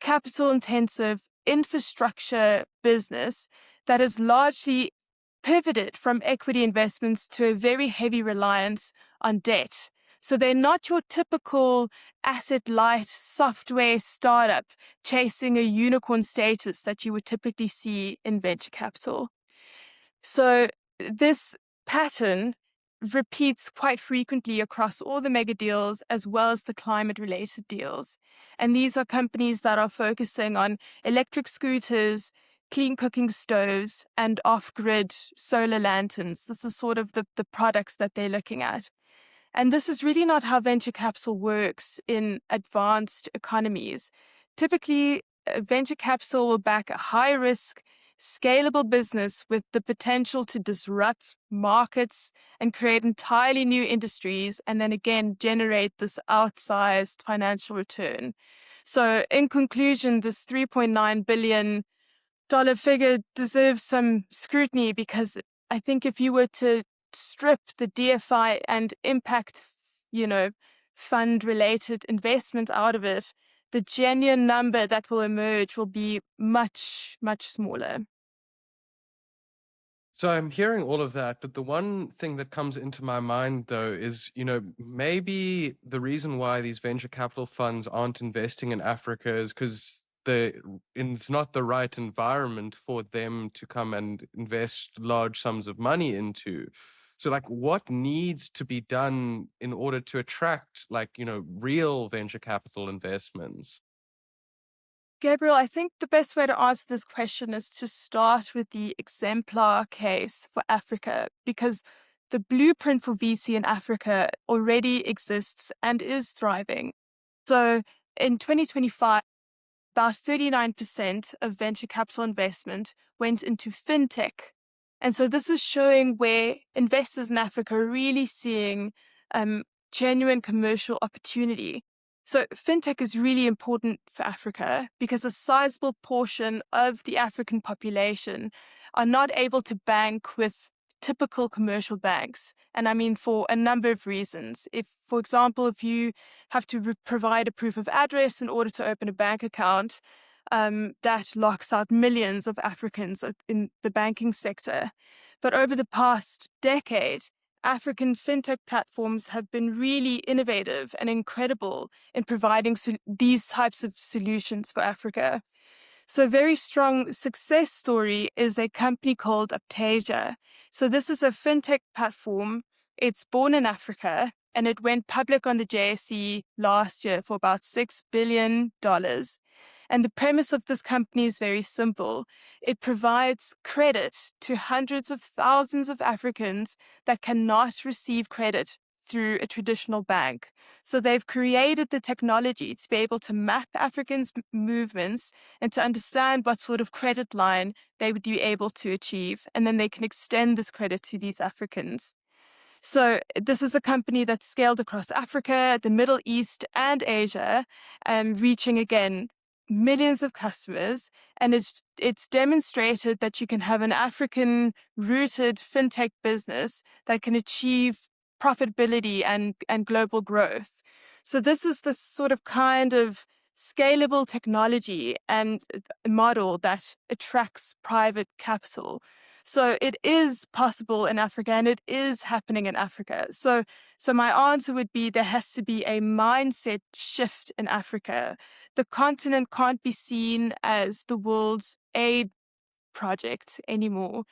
capital-intensive infrastructure business that has largely pivoted from equity investments to a very heavy reliance on debt. So they're not your typical asset-light software startup chasing a unicorn status that you would typically see in venture capital. So this pattern repeats quite frequently across all the mega deals as well as the climate-related deals. And these are companies that are focusing on electric scooters, clean cooking stoves, and off-grid solar lanterns. This is sort of the products that they're looking at. And this is really not how venture capital works in advanced economies. Typically, venture capital will back a high-risk, scalable business with the potential to disrupt markets and create entirely new industries, and then again generate this outsized financial return. So in conclusion, this $3.9 billion figure deserves some scrutiny, because I think if you were to strip the DFI and impact, fund-related investment out of it, the genuine number that will emerge will be much, much smaller. So I'm hearing all of that, but the one thing that comes into my mind, though, is, maybe the reason why these venture capital funds aren't investing in Africa is because it's not the right environment for them to come and invest large sums of money into. So, like, what needs to be done in order to attract, real venture capital investments? Gabriel, I think the best way to answer this question is to start with the exemplar case for Africa, because the blueprint for VC in Africa already exists and is thriving. So in 2025, about 39% of venture capital investment went into fintech. And so this is showing where investors in Africa are really seeing genuine commercial opportunity. So fintech is really important for Africa because a sizable portion of the African population are not able to bank with typical commercial banks. And I mean, for a number of reasons. For example, if you have to provide a proof of address in order to open a bank account, that locks out millions of Africans in the banking sector. But over the past decade, African fintech platforms have been really innovative and incredible in providing these types of solutions for Africa. So a very strong success story is a company called Optasia. So this is a fintech platform. It's born in Africa, and it went public on the JSE last year for about $6 billion. And the premise of this company is very simple. It provides credit to hundreds of thousands of Africans that cannot receive credit through a traditional bank. So they've created the technology to be able to map Africans' movements and to understand what sort of credit line they would be able to achieve. And then they can extend this credit to these Africans. So this is a company that's scaled across Africa, the Middle East, and Asia, reaching, again, millions of customers. And it's demonstrated that you can have an African-rooted fintech business that can achieve profitability and global growth. So this is the sort of kind of scalable technology and model that attracts private capital. So it is possible in Africa, and it is happening in Africa. So my answer would be there has to be a mindset shift in Africa. The continent can't be seen as the world's aid project anymore.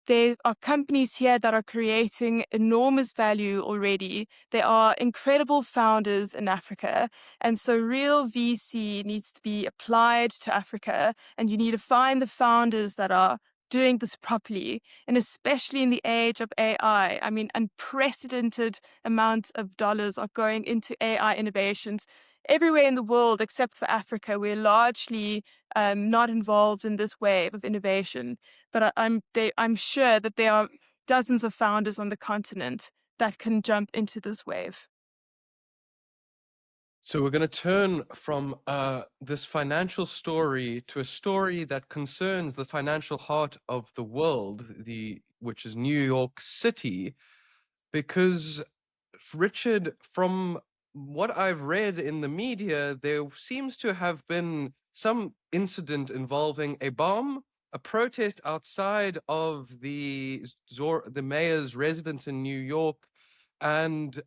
There are companies here that are creating enormous value already. There are incredible founders in Africa. And so real VC needs to be applied to Africa. And you need to find the founders that are doing this properly. And especially in the age of AI, I mean, unprecedented amounts of dollars are going into AI innovations everywhere in the world except for Africa. We're largely not involved in this wave of innovation, but I'm sure that there are dozens of founders on the continent that can jump into this wave. So we're going to turn from this financial story to a story that concerns the financial heart of the world, which is New York City, because Richard, from what I've read in the media, there seems to have been some incident involving a bomb, a protest outside of the mayor's residence in New York, and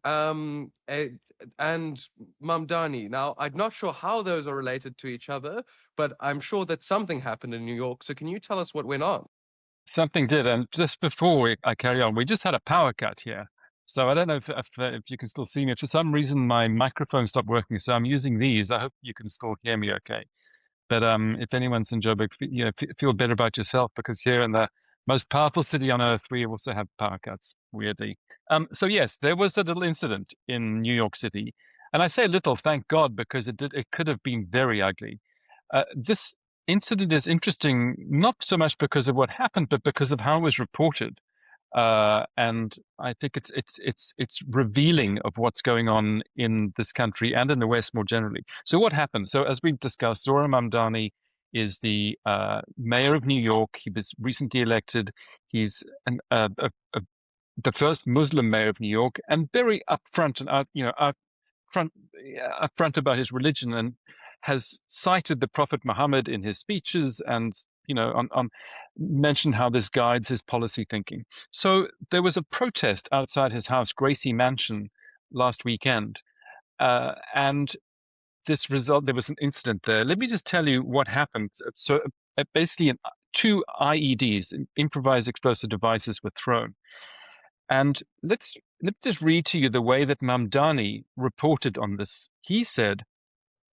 and Mamdani. Now, I'm not sure how those are related to each other, but I'm sure that something happened in New York. So can you tell us what went on? Something did, and just before I carry on, we just had a power cut here. So I don't know if you can still see me. For some reason, my microphone stopped working, so I'm using these. I hope you can still hear me okay. But if anyone's in Joburg, feel better about yourself, because here in the most powerful city on earth, we also have power cuts, weirdly. So yes, there was a little incident in New York City, and I say little, thank God, because it could have been very ugly. This incident is interesting, not so much because of what happened, but because of how it was reported. And I think it's revealing of what's going on in this country and in the West more generally. So what happened? So as we've discussed, Zohran Mamdani is the mayor of New York. He was recently elected. He's the first Muslim mayor of New York, and very upfront and upfront about his religion, and has cited the Prophet Muhammad in his speeches, and on mentioned how this guides his policy thinking. So there was a protest outside his house, Gracie Mansion, last weekend, and there was an incident there. Let me just tell you what happened. So basically, two IEDs, improvised explosive devices, were thrown. And let me just read to you the way that Mamdani reported on this. He said,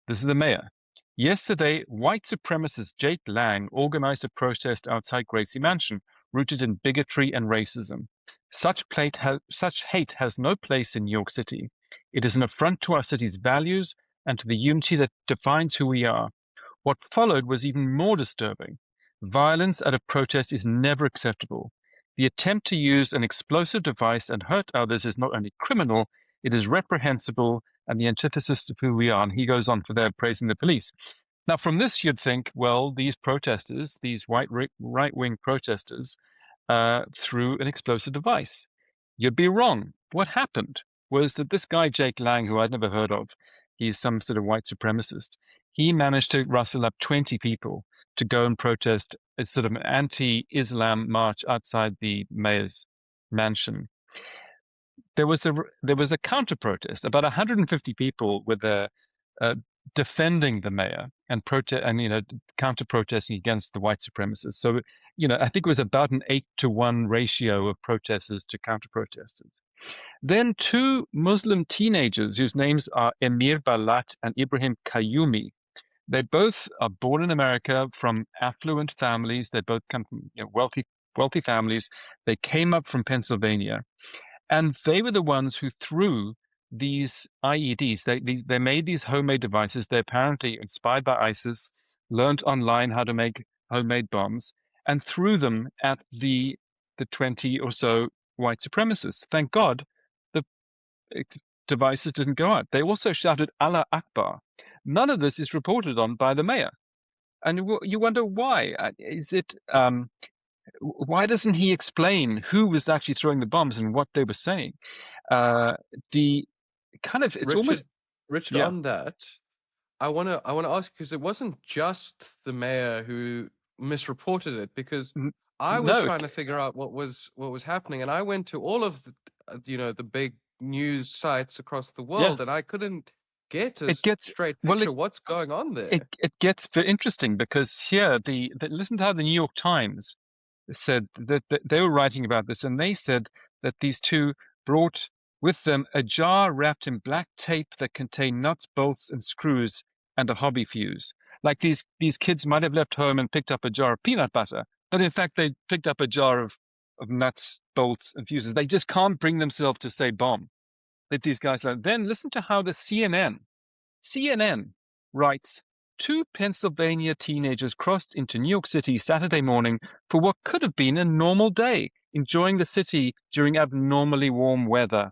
this is the mayor. Yesterday, white supremacist Jake Lang organized a protest outside Gracie Mansion, rooted in bigotry and racism. Such hate has no place in New York City. It is an affront to our city's values and to the unity that defines who we are. What followed was even more disturbing. Violence at a protest is never acceptable. The attempt to use an explosive device and hurt others is not only criminal, it is reprehensible and the antithesis of who we are. And he goes on for there praising the police. Now, from this, you'd think, well, these protesters, these right-wing protesters, threw an explosive device. You'd be wrong. What happened was that this guy, Jake Lang, who I'd never heard of, he's some sort of white supremacist, he managed to rustle up 20 people to go and protest a sort of an anti-Islam march outside the mayor's mansion. There was a counter protest. About 150 people were there defending the mayor and counter protesting against the white supremacists. So I think it was about an 8-to-1 ratio of protesters to counter protesters. Then two Muslim teenagers whose names are Emir Balat and Ibrahim Kayumi. They both are born in America from affluent families. They both come from wealthy families. They came up from Pennsylvania. And they were the ones who threw these IEDs. They made these homemade devices. They apparently, inspired by ISIS, learned online how to make homemade bombs and threw them at the 20 or so white supremacists. Thank God the devices didn't go out. They also shouted Allah Akbar. None of this is reported on by the mayor. And you wonder why. Is it... why doesn't he explain who was actually throwing the bombs and what they were saying? It's Richard, almost Richard, on that, I want to ask, because it wasn't just the mayor who misreported it, because I was trying to figure out what was happening, and I went to all of the the big news sites across the world, and I couldn't get a straight picture of what's going on there. It gets very interesting, because here listen to how the New York Times said that they were writing about this, and they said that these two brought with them a jar wrapped in black tape that contained nuts, bolts, and screws, and a hobby fuse. Like these kids might have left home and picked up a jar of peanut butter, but in fact they picked up a jar of nuts, bolts, and fuses. They just can't bring themselves to say bomb. That these guys learn. Then listen to how the CNN writes, two Pennsylvania teenagers crossed into New York City Saturday morning for what could have been a normal day, enjoying the city during abnormally warm weather.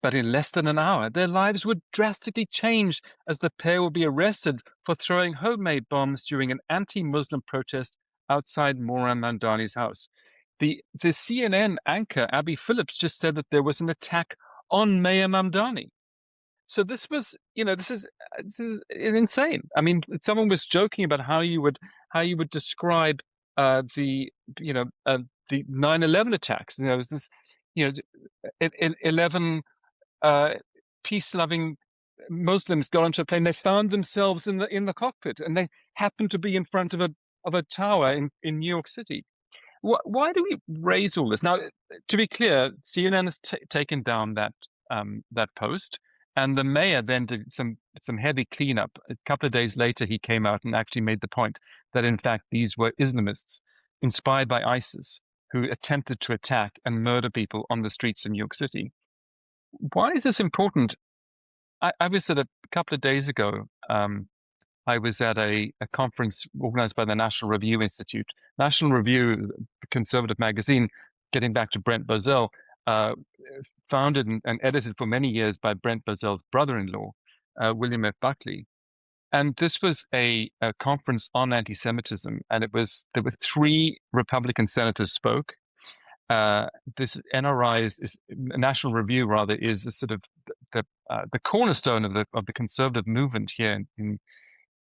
But in less than an hour, their lives would drastically change as the pair would be arrested for throwing homemade bombs during an anti-Muslim protest outside Zohran Mamdani's house. The CNN anchor, Abby Phillips, just said that there was an attack on Mayor Mamdani. So this was, this is insane. I mean, someone was joking about how you would describe the 9/11 attacks. This 11 peace-loving Muslims got onto a plane. They found themselves in the cockpit, and they happened to be in front of a tower in New York City. Why do we raise all this? Now, to be clear, CNN has taken down that post, and the mayor then did some heavy cleanup. A couple of days later, he came out and actually made the point that in fact these were Islamists inspired by ISIS who attempted to attack and murder people on the streets of New York City. Why is this important? I was at a couple of days ago. I was at a conference organized by the National Review Institute. National Review, conservative magazine, getting back to Brent Bozzell, founded and edited for many years by Brent Bozzell's brother-in-law, William F. Buckley. And this was a conference on anti-Semitism, and there were 3 Republican senators spoke. This NRI National Review rather is a sort of the cornerstone of the conservative movement here in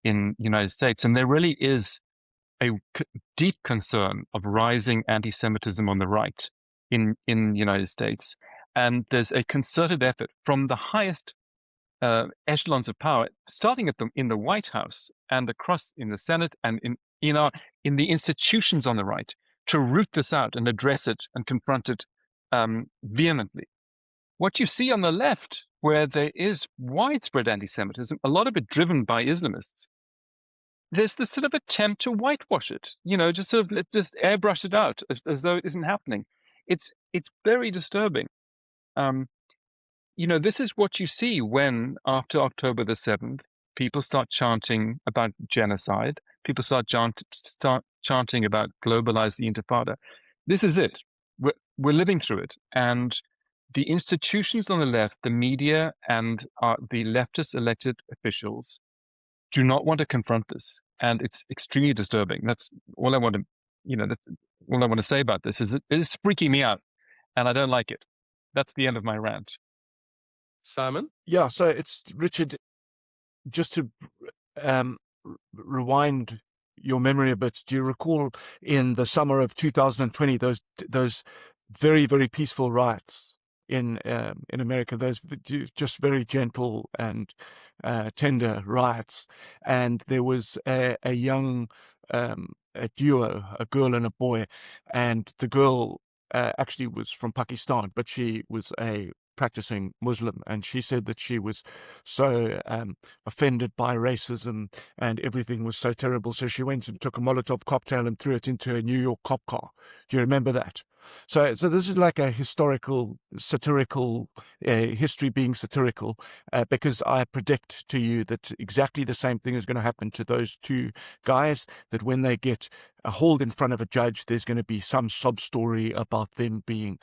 the United States, and there really is a deep concern of rising anti-Semitism on the right in the United States, and there's a concerted effort from the highest echelons of power, starting in the White House and across in the Senate and in the institutions on the right, to root this out and address it and confront it vehemently. What you see on the left, where there is widespread anti-Semitism, a lot of it driven by Islamists, there's this sort of attempt to whitewash it, just sort of just airbrush it out as though it isn't happening. It's very disturbing. This is what you see when, after October the 7th, people start chanting about genocide. People start chanting about globalize the Intifada. This is it. We're living through it. And the institutions on the left, the media, and the leftist elected officials do not want to confront this. And it's extremely disturbing. That's all I want to, that's all I want to say about this. Is it is freaking me out, and I don't like it. That's the end of my rant. Simon? Yeah, so it's Richard, just to rewind your memory a bit. Do you recall in the summer of 2020 those very, very peaceful riots in America? Those just very gentle and tender riots, and there was a young a duo, a girl and a boy, and the girl actually was from Pakistan, but she was a practicing Muslim, and she said that she was so offended by racism and everything was so terrible, so she went and took a Molotov cocktail and threw it into a New York cop car. Do you remember that? So this is like a satirical history being satirical, because I predict to you that exactly the same thing is going to happen to those 2 guys, that when they get hauled in front of a judge, there's going to be some sob story about them being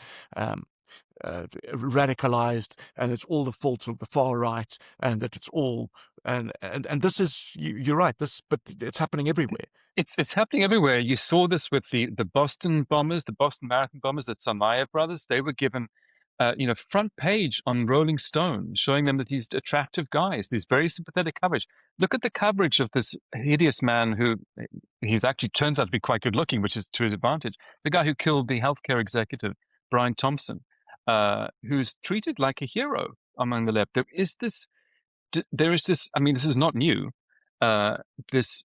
radicalized, and it's all the fault of the far right, and that it's all and this is you're right, but it's happening everywhere. It's happening everywhere. You saw this with the Boston bombers, the Boston Marathon bombers, the Tsarnaev brothers. They were given front page on Rolling Stone, showing them that these attractive guys, these very sympathetic coverage. Look at the coverage of this hideous man who he's actually turns out to be quite good looking, which is to his advantage. The guy who killed the healthcare executive, Brian Thompson, who's treated like a hero among the left. There is this, I mean, this is not new, this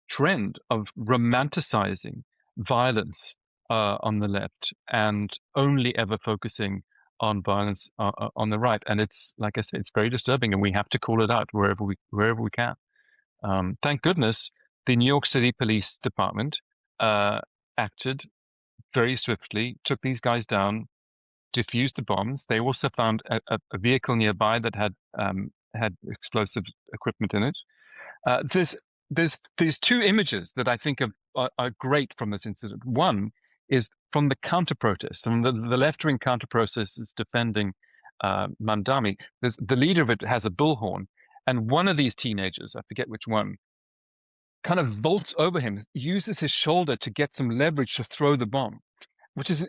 trend of romanticizing violence on the left and only ever focusing on violence on the right. And it's, like I said, it's very disturbing, and we have to call it out wherever we can. Thank goodness the New York City Police Department acted very swiftly, took these guys down, diffused the bombs. They also found a vehicle nearby that had explosive equipment in it. There's these 2 images that I think are great from this incident. One is from the counter-protests, and the left-wing counter-protest is defending Mandami. The leader of it has a bullhorn, and one of these teenagers, I forget which one, kind of vaults over him, uses his shoulder to get some leverage to throw the bomb, which is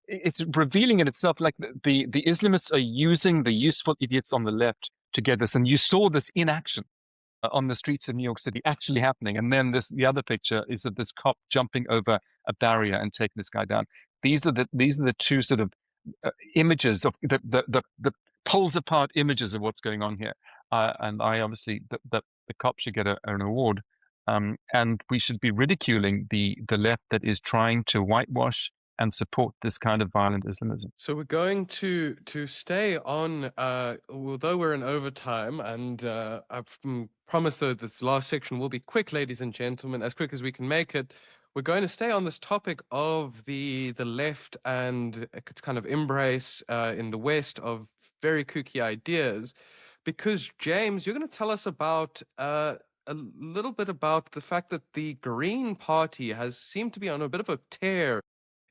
it's revealing in itself, like the Islamists are using the useful idiots on the left to get this. And you saw this in action on the streets of New York City actually happening. And then the other picture is of this cop jumping over a barrier and taking this guy down. these are the two sort of images of the poles apart images of what's going on here. And I obviously the cop should get an award. And we should be ridiculing the left that is trying to whitewash and support this kind of violent Islamism. So we're going to stay on, although we're in overtime, and I've promised though this last section will be quick, ladies and gentlemen, as quick as we can make it. We're going to stay on this topic of the left and its kind of embrace in the West of very kooky ideas, because James, you're going to tell us about a little bit about the fact that the Green Party has seemed to be on a bit of a tear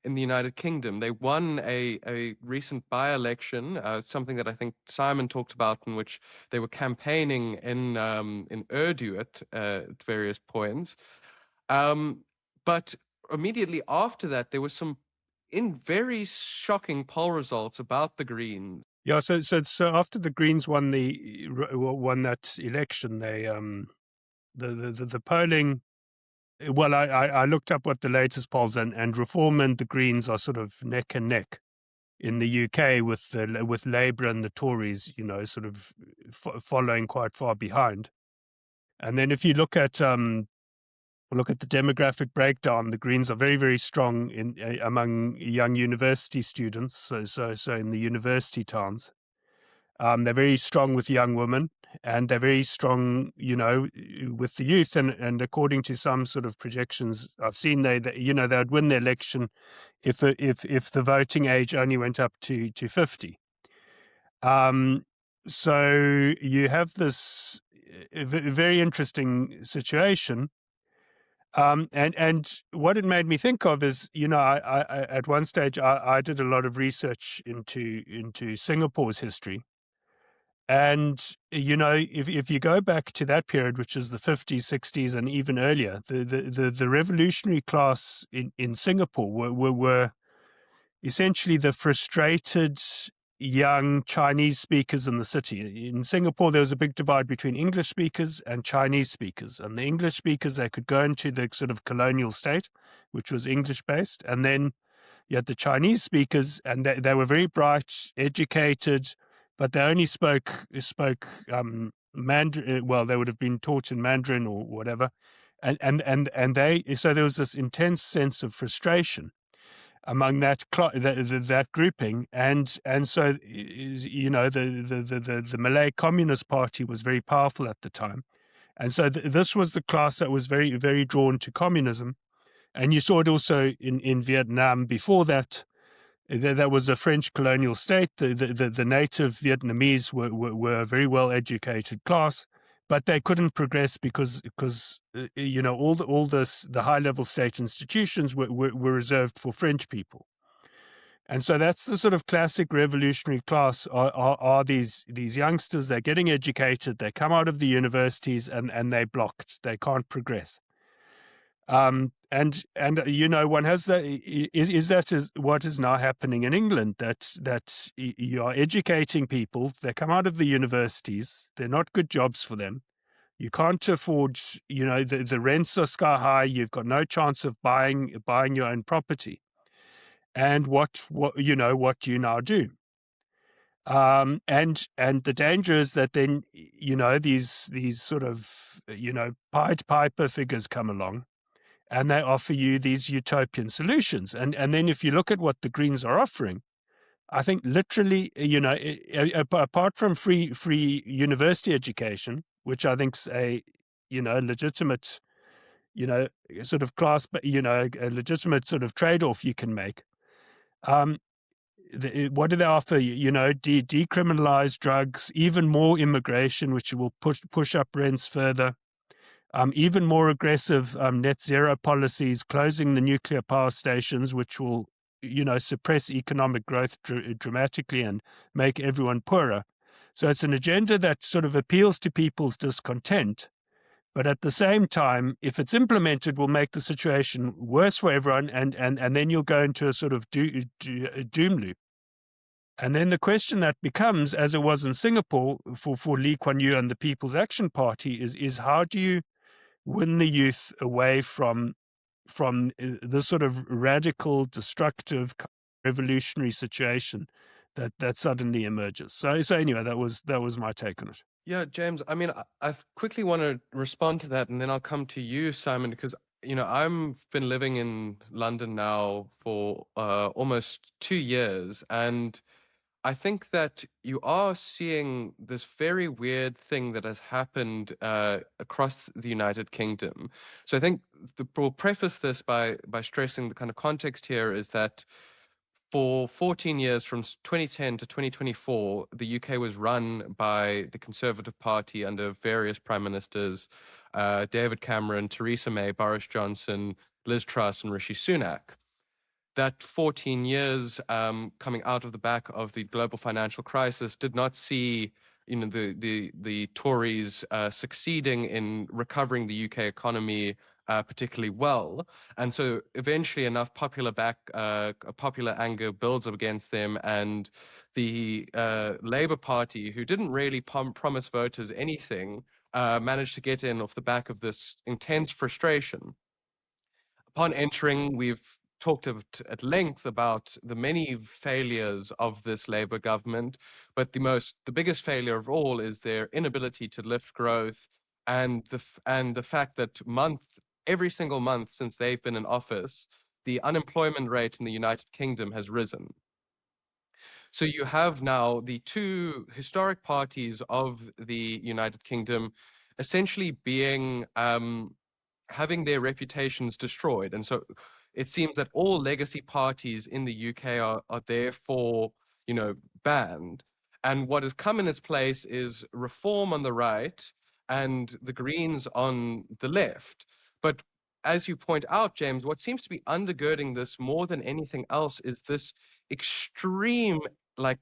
in the United Kingdom. They won a recent by-election, something that I think Simon talked about, in which they were campaigning in Urdu at various points. But immediately after that, there was some very shocking poll results about the Greens. Yeah, so after the Greens won that election, they the polling. Well, I looked up what the latest polls and Reform and the Greens are sort of neck and neck in the UK, with Labour and the Tories, sort of following quite far behind. And then if you look at the demographic breakdown, the Greens are very, very strong among young university students. So in the university towns, they're very strong with young women, and they're very strong, with the youth. And according to some sort of projections I've seen, they would win the election if the voting age only went up to 50. So you have this very interesting situation. And what it made me think of is, I at one stage I did a lot of research into Singapore's history. And, if you go back to that period, which is the 50s, 60s, and even earlier, the revolutionary class in Singapore were essentially the frustrated young Chinese speakers in the city. In Singapore, there was a big divide between English speakers and Chinese speakers. And the English speakers, they could go into the sort of colonial state, which was English-based. And then you had the Chinese speakers, and they were very bright, educated, but they only spoke Mandarin. Well, they would have been taught in Mandarin or whatever, so there was this intense sense of frustration among that grouping, and so the Malay Communist Party was very powerful at the time, and so this was the class that was very, very drawn to communism, and you saw it also in Vietnam before that. That was a French colonial state. The native Vietnamese were a very well educated class, but they couldn't progress because all the high level state institutions were reserved for French people, and so that's the sort of classic revolutionary class. Are these youngsters? They're getting educated. They come out of the universities and they're blocked. They can't progress. And one has that. Is that what is now happening in England? That you are educating people. They come out of the universities. They're not good jobs for them. You can't afford. The rents are sky high. You've got no chance of buying your own property. And what do you now do? And the danger is that then these sort of Pied Piper figures come along, and they offer you these utopian solutions. And then if you look at what the Greens are offering, I think literally, apart from free university education, which I think's a legitimate, sort of class, but a legitimate sort of trade-off you can make. What do they offer? Decriminalize drugs, even more immigration, which will push up rents further. Even more aggressive net zero policies, closing the nuclear power stations, which will, suppress economic growth dramatically and make everyone poorer. So it's an agenda that sort of appeals to people's discontent, but at the same time, if it's implemented, will make the situation worse for everyone, and then you'll go into a sort of doom loop. And then the question that becomes, as it was in Singapore for Lee Kuan Yew and the People's Action Party, is how do you win the youth away from this sort of radical, destructive, revolutionary situation that suddenly emerges. So anyway, that was my take on it. Yeah, James, I mean, I quickly want to respond to that, and then I'll come to you, Simon, because, I've been living in London now for almost 2 years, and I think that you are seeing this very weird thing that has happened across the United Kingdom. So I think we'll preface this by stressing the kind of context here is that for 14 years, from 2010 to 2024, the UK was run by the Conservative Party under various prime ministers, David Cameron, Theresa May, Boris Johnson, Liz Truss, and Rishi Sunak. That 14 years coming out of the back of the global financial crisis did not see the Tories succeeding in recovering the UK economy particularly well, and so eventually enough popular anger builds up against them, and the Labour Party, who didn't really promise voters anything, managed to get in off the back of this intense frustration. Upon entering, we've talked at length about the many failures of this Labour government, but the biggest failure of all is their inability to lift growth, and the fact that every single month since they've been in office, the unemployment rate in the United Kingdom has risen. So you have now the two historic parties of the United Kingdom essentially being having their reputations destroyed. And so it seems that all legacy parties in the UK are therefore, banned. And what has come in its place is reform on the right and the Greens on the left. But as you point out, James, what seems to be undergirding this more than anything else is this extreme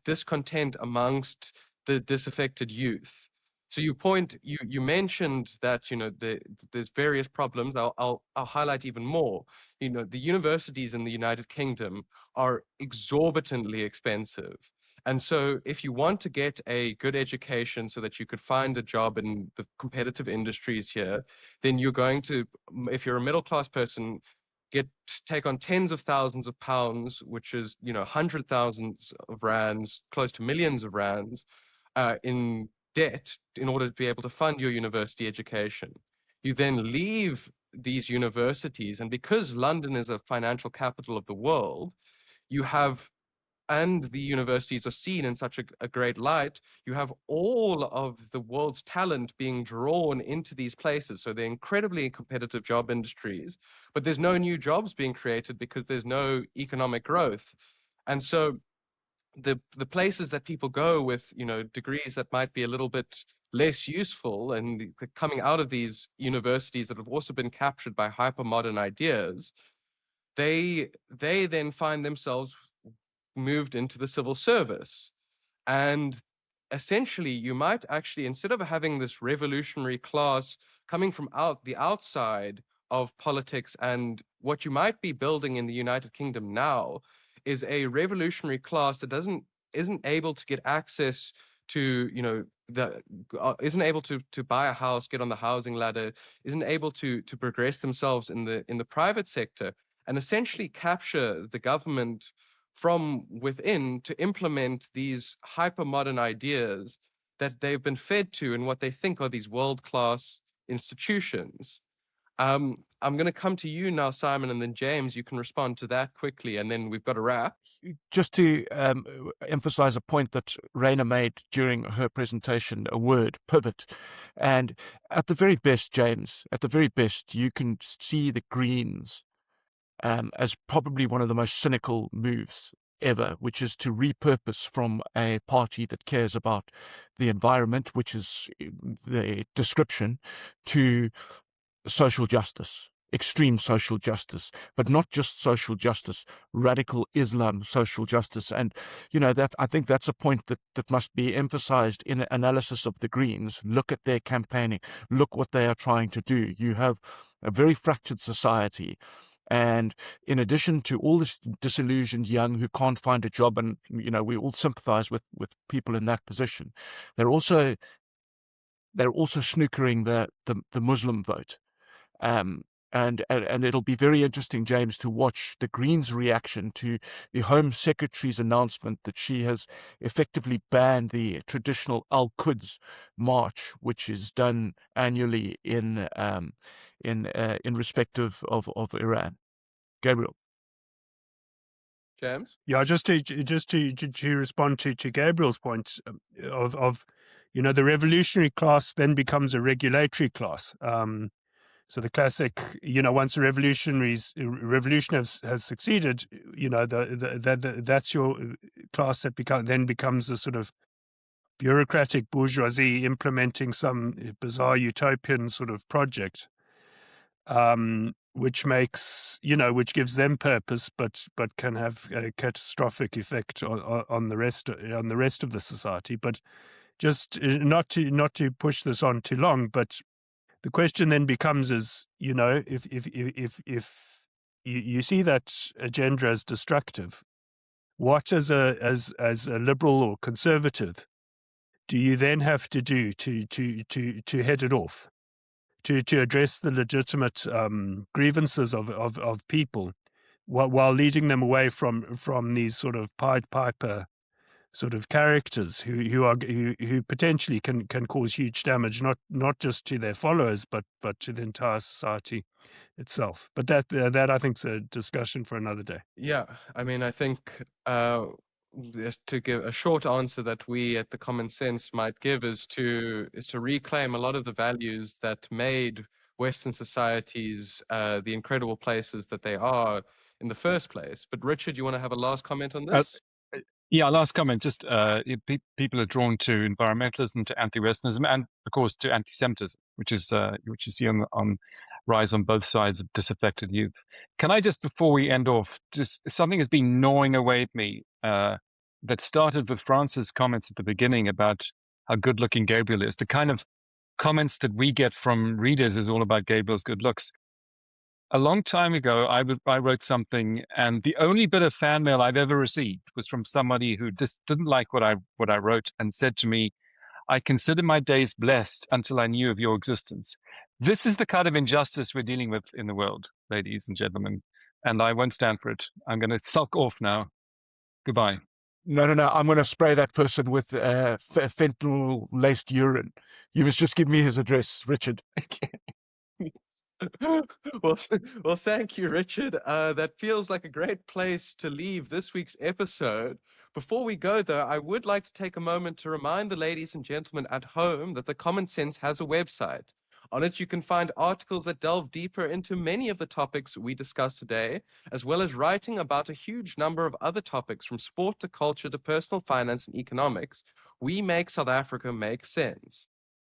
discontent amongst the disaffected youth. So you mentioned that there's various problems. I'll highlight even more. The universities in the United Kingdom are exorbitantly expensive. And so if you want to get a good education so that you could find a job in the competitive industries here, then you're going to, if you're a middle class person, take on tens of thousands of pounds, which is, hundred thousands of rands, close to millions of rands, in debt in order to be able to fund your university education. You then leave these universities, and because London is a financial capital of the world, and the universities are seen in such a great light, you have all of the world's talent being drawn into these places. So they're incredibly competitive job industries, but there's no new jobs being created because there's no economic growth. And so the places that people go with, degrees that might be a little bit less useful and coming out of these universities that have also been captured by hyper modern ideas, they then find themselves moved into the civil service. And essentially, you might actually, instead of having this revolutionary class coming from the outside of politics, and what you might be building in the United Kingdom now is a revolutionary class that isn't able to get access to, isn't able to buy a house, get on the housing ladder, isn't able to progress themselves in the private sector, and essentially capture the government from within to implement these hyper-modern ideas that they've been fed to in what they think are these world-class institutions. I'm going to come to you now, Simon, and then James, you can respond to that quickly, and then we've got a wrap. Just to emphasize a point that Raina made during her presentation, a word, pivot. And at the very best, James, at the very best, you can see the Greens as probably one of the most cynical moves ever, which is to repurpose from a party that cares about the environment, which is the description, to social justice, extreme social justice, but not just social justice, radical Islam social justice. And, that I think that's a point that must be emphasized in analysis of the Greens. Look at their campaigning. Look what they are trying to do. You have a very fractured society. And in addition to all this disillusioned young who can't find a job, and, we all sympathize with people in that position, they're also snookering the Muslim vote. And it'll be very interesting, James, to watch the Greens' reaction to the Home Secretary's announcement that she has effectively banned the traditional Al-Quds march, which is done annually in respect of Iran. Gabriel. James? Yeah, just to respond to Gabriel's point of the revolutionary class then becomes a regulatory class. So the classic, once a revolution has succeeded, that's your class that becomes a sort of bureaucratic bourgeoisie implementing some bizarre utopian sort of project, which gives them purpose, but can have a catastrophic effect on the rest of the society. But just not to push this on too long, but the question then becomes if you see that agenda as destructive, what as a liberal or conservative do you then have to do to head it off, to address the legitimate grievances of people, while leading them away from these sort of Pied Piper sort of characters who potentially can cause huge damage, not just to their followers, but to the entire society itself. But that I think is a discussion for another day. Yeah, I mean, I think just to give a short answer that we at the Common Sense might give is to reclaim a lot of the values that made Western societies the incredible places that they are in the first place. But Richard, you want to have a last comment on this? Yeah, last comment. Just people are drawn to environmentalism, to anti-Westernism, and of course to anti-Semitism, which you see on rise on both sides of disaffected youth. Can I just, before we end off, just something has been gnawing away at me that started with France's comments at the beginning about how good-looking Gabriel is. The kind of comments that we get from readers is all about Gabriel's good looks. A long time ago, I wrote something, and the only bit of fan mail I've ever received was from somebody who just didn't like what I wrote and said to me, "I consider my days blessed until I knew of your existence." This is the kind of injustice we're dealing with in the world, ladies and gentlemen, and I won't stand for it. I'm going to sulk off now. Goodbye. No. I'm going to spray that person with fentanyl-laced urine. You must just give me his address, Richard. Well, thank you, Richard. That feels like a great place to leave this week's episode. Before we go, though, I would like to take a moment to remind the ladies and gentlemen at home that the Common Sense has a website. On it, you can find articles that delve deeper into many of the topics we discussed today, as well as writing about a huge number of other topics from sport to culture to personal finance and economics. We make South Africa make sense.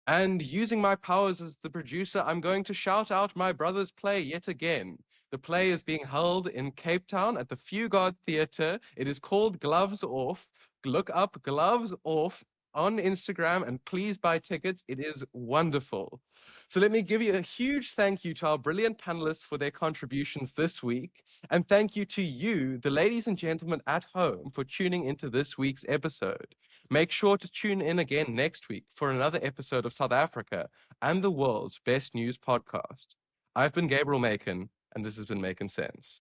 And using my powers as the producer, I'm going to shout out my brother's play yet again. The play is being held in Cape Town at the Fugard Theatre. It is called Gloves Off. Look up Gloves Off on Instagram and please buy tickets. It is wonderful. So let me give you a huge thank you to our brilliant panelists for their contributions this week. And thank you to you, the ladies and gentlemen at home, for tuning into this week's episode. Make sure to tune in again next week for another episode of South Africa and the world's best news podcast. I've been Gabriel Makin, and this has been Makin Sense.